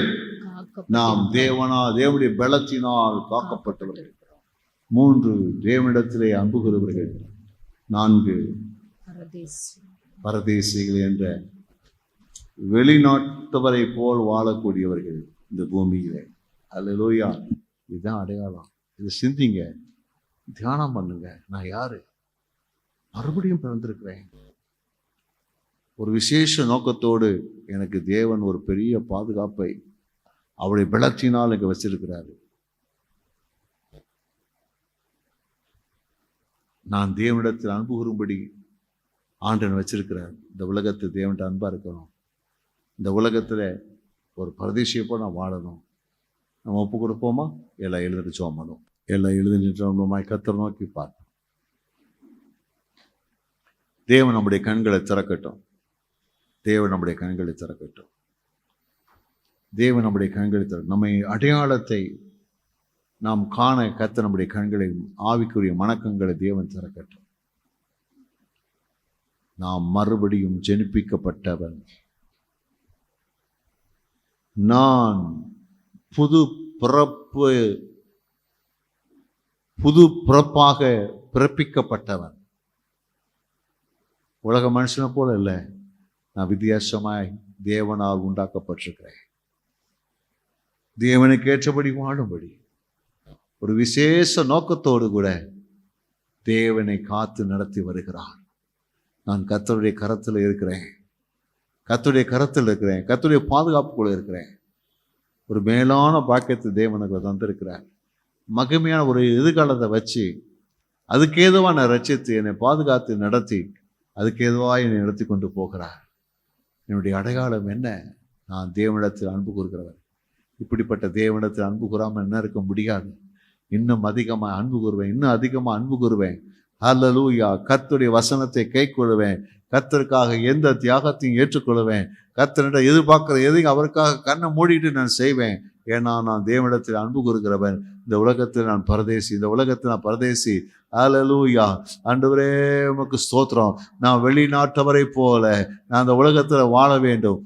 நாம் தேவனுடைய பலத்தினால் காக்கப்பட்டவர்கள். 3, தேவனிடத்திலே அன்புகிறவர்கள். 4, பரதேசிகள் என்ற வெளிநாட்டவரை போல் வாழக்கூடியவர்கள் இந்த பூமியிலே. அல்லேலூயா. இதுதான் அடையாளம். இது சிந்திங்க, தியானம் பண்ணுங்க. நான் யாரு? மறுபடியும் பிறந்திருக்கிறேன். ஒரு விசேஷ நோக்கத்தோடு எனக்கு தேவன் ஒரு பெரிய பாதுகாப்பை அவருடைய பலத்தினால் இங்க வச்சிருக்கிறாரு. நான் தேவனிடத்தில் அன்பு கூறும்படி ஆண்டவன் வச்சிருக்கிறார். இந்த உலகத்தில் தேவன்கிட்ட அன்பா இருக்கணும். இந்த உலகத்துல ஒரு பரதேசியப்போ நான் வாழணும். நம்ம ஒப்பு கொடுப்போமா? எல்லாம் எழுதிட்டு சோமனும் எல்லாம் எழுதி நின்றமாய் கர்த்தரை நோக்கி பார்ப்போம். தேவன் நம்முடைய கண்களை திறக்கட்டும். தேவன் நம்முடைய கண்களை திறக்கட்டும். தேவன் நம்முடைய கண்களை திற நம்மை அடையாளத்தை நாம் காண கர்த்தர் நம்முடைய கண்களை, ஆவிக்குரிய மணக்கங்களை தேவன் திறக்கட்டும். நாம் மறுபடியும் ஜெனிப்பிக்கப்பட்டவன். நான் புது பிறப்பாக பிறப்பிக்கப்பட்டவன். உலக மனுஷனை போல இல்லை, நான் வித்தியாசமாய் தேவனால் உண்டாக்கப்பட்டிருக்கிறேன். தேவனுக்கு ஏற்றபடி வாழும்படி ஒரு விசேஷ நோக்கத்தோடு கூட தேவனை காத்து நடத்தி வருகிறார். நான் கர்த்தருடைய கரத்தில் இருக்கிறேன். கர்த்தருடைய கரத்தில் இருக்கிறேன். கர்த்தருடைய பாதுகாப்புக்குள்ள இருக்கிறேன். ஒரு மேலான பாக்கியத்தை தேவனுக்கு தந்திருக்கிறார். மகிமையான ஒரு எதிர்காலத்தை வச்சு அதுக்கு ஏதுவா நான் ரட்சித்து என்னை பாதுகாத்து நடத்தி அதுக்கு ஏதுவா என்னை நடத்தி கொண்டு போகிறார். என்னுடைய அடையாளம் என்ன? நான் தேவனிடத்தில் அன்பு கூறுகிறவர். இப்படிப்பட்ட தேவனிடத்தில் அன்பு கூறாமல் என்ன இருக்க முடியாது. இன்னும் அதிகமாக அன்பு கூறுவேன். இன்னும் அதிகமாக அன்பு கூறுவேன். ஹல்லேலூயா. கர்த்தருடைய வசனத்தை கைக்கொள்வேன். கர்த்தருக்காக எந்த தியாகத்தையும் ஏற்றுக்கொள்வேன். கர்த்தரிடம் எதிர்பார்க்கிற எதையும் அவருக்காக கண்ணை மூடிட்டு நான் செய்வேன். ஏன்னா நான் தேவனிடத்தில் அன்பு கூறுகிறவன். இந்த உலகத்தில் நான் பரதேசி. இந்த உலகத்தில் நான் பரதேசி. ஹல்லேலூயா. ஆண்டவரே உமக்கு ஸ்தோத்திரம். நான் வெளிநாட்டவரை போல நான் அந்த உலகத்தில் வாழ வேண்டும்.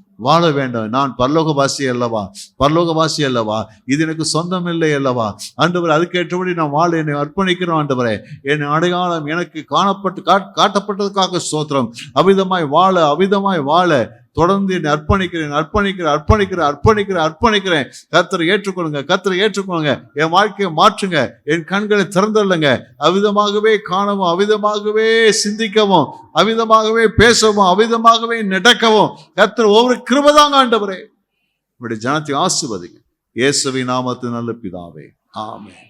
நான் பரலோகவாசி அல்லவா? பரலோகவாசி அல்லவா? இது எனக்கு சொந்தம் இல்லை அல்லவா? ஆண்டவர் அதுக்கேற்றபடி நான் வாழ என்னை அர்ப்பணிக்கிறோம். ஆண்டவரே, என் அடையாளம் எனக்கு காட்டப்பட்டதுக்காக ஸ்தோத்திரம். அவிதமாய் வாழ தொடர்ந்து என்னை அர்ப்பணிக்கிறேன். கர்த்தரை ஏற்றுக்கொள்ளுங்க. என் வாழ்க்கையை மாற்றுங்க. என் கண்களை திறந்துள்ளுங்க. அவிதமாகவே காணவும், அவிதமாகவே சிந்திக்கவும், அவிதமாகவே பேசவும், அவிதமாகவே நடக்கவும் கர்த்தர் ஒவ்வொரு கிருபைதாங்க. ஆண்டவரே, உங்களுடைய ஜனத்தை ஆசீர்வதிங்க. இயேசுவின் நாமத்தில் நல்ல பிதாவே, ஆமென்.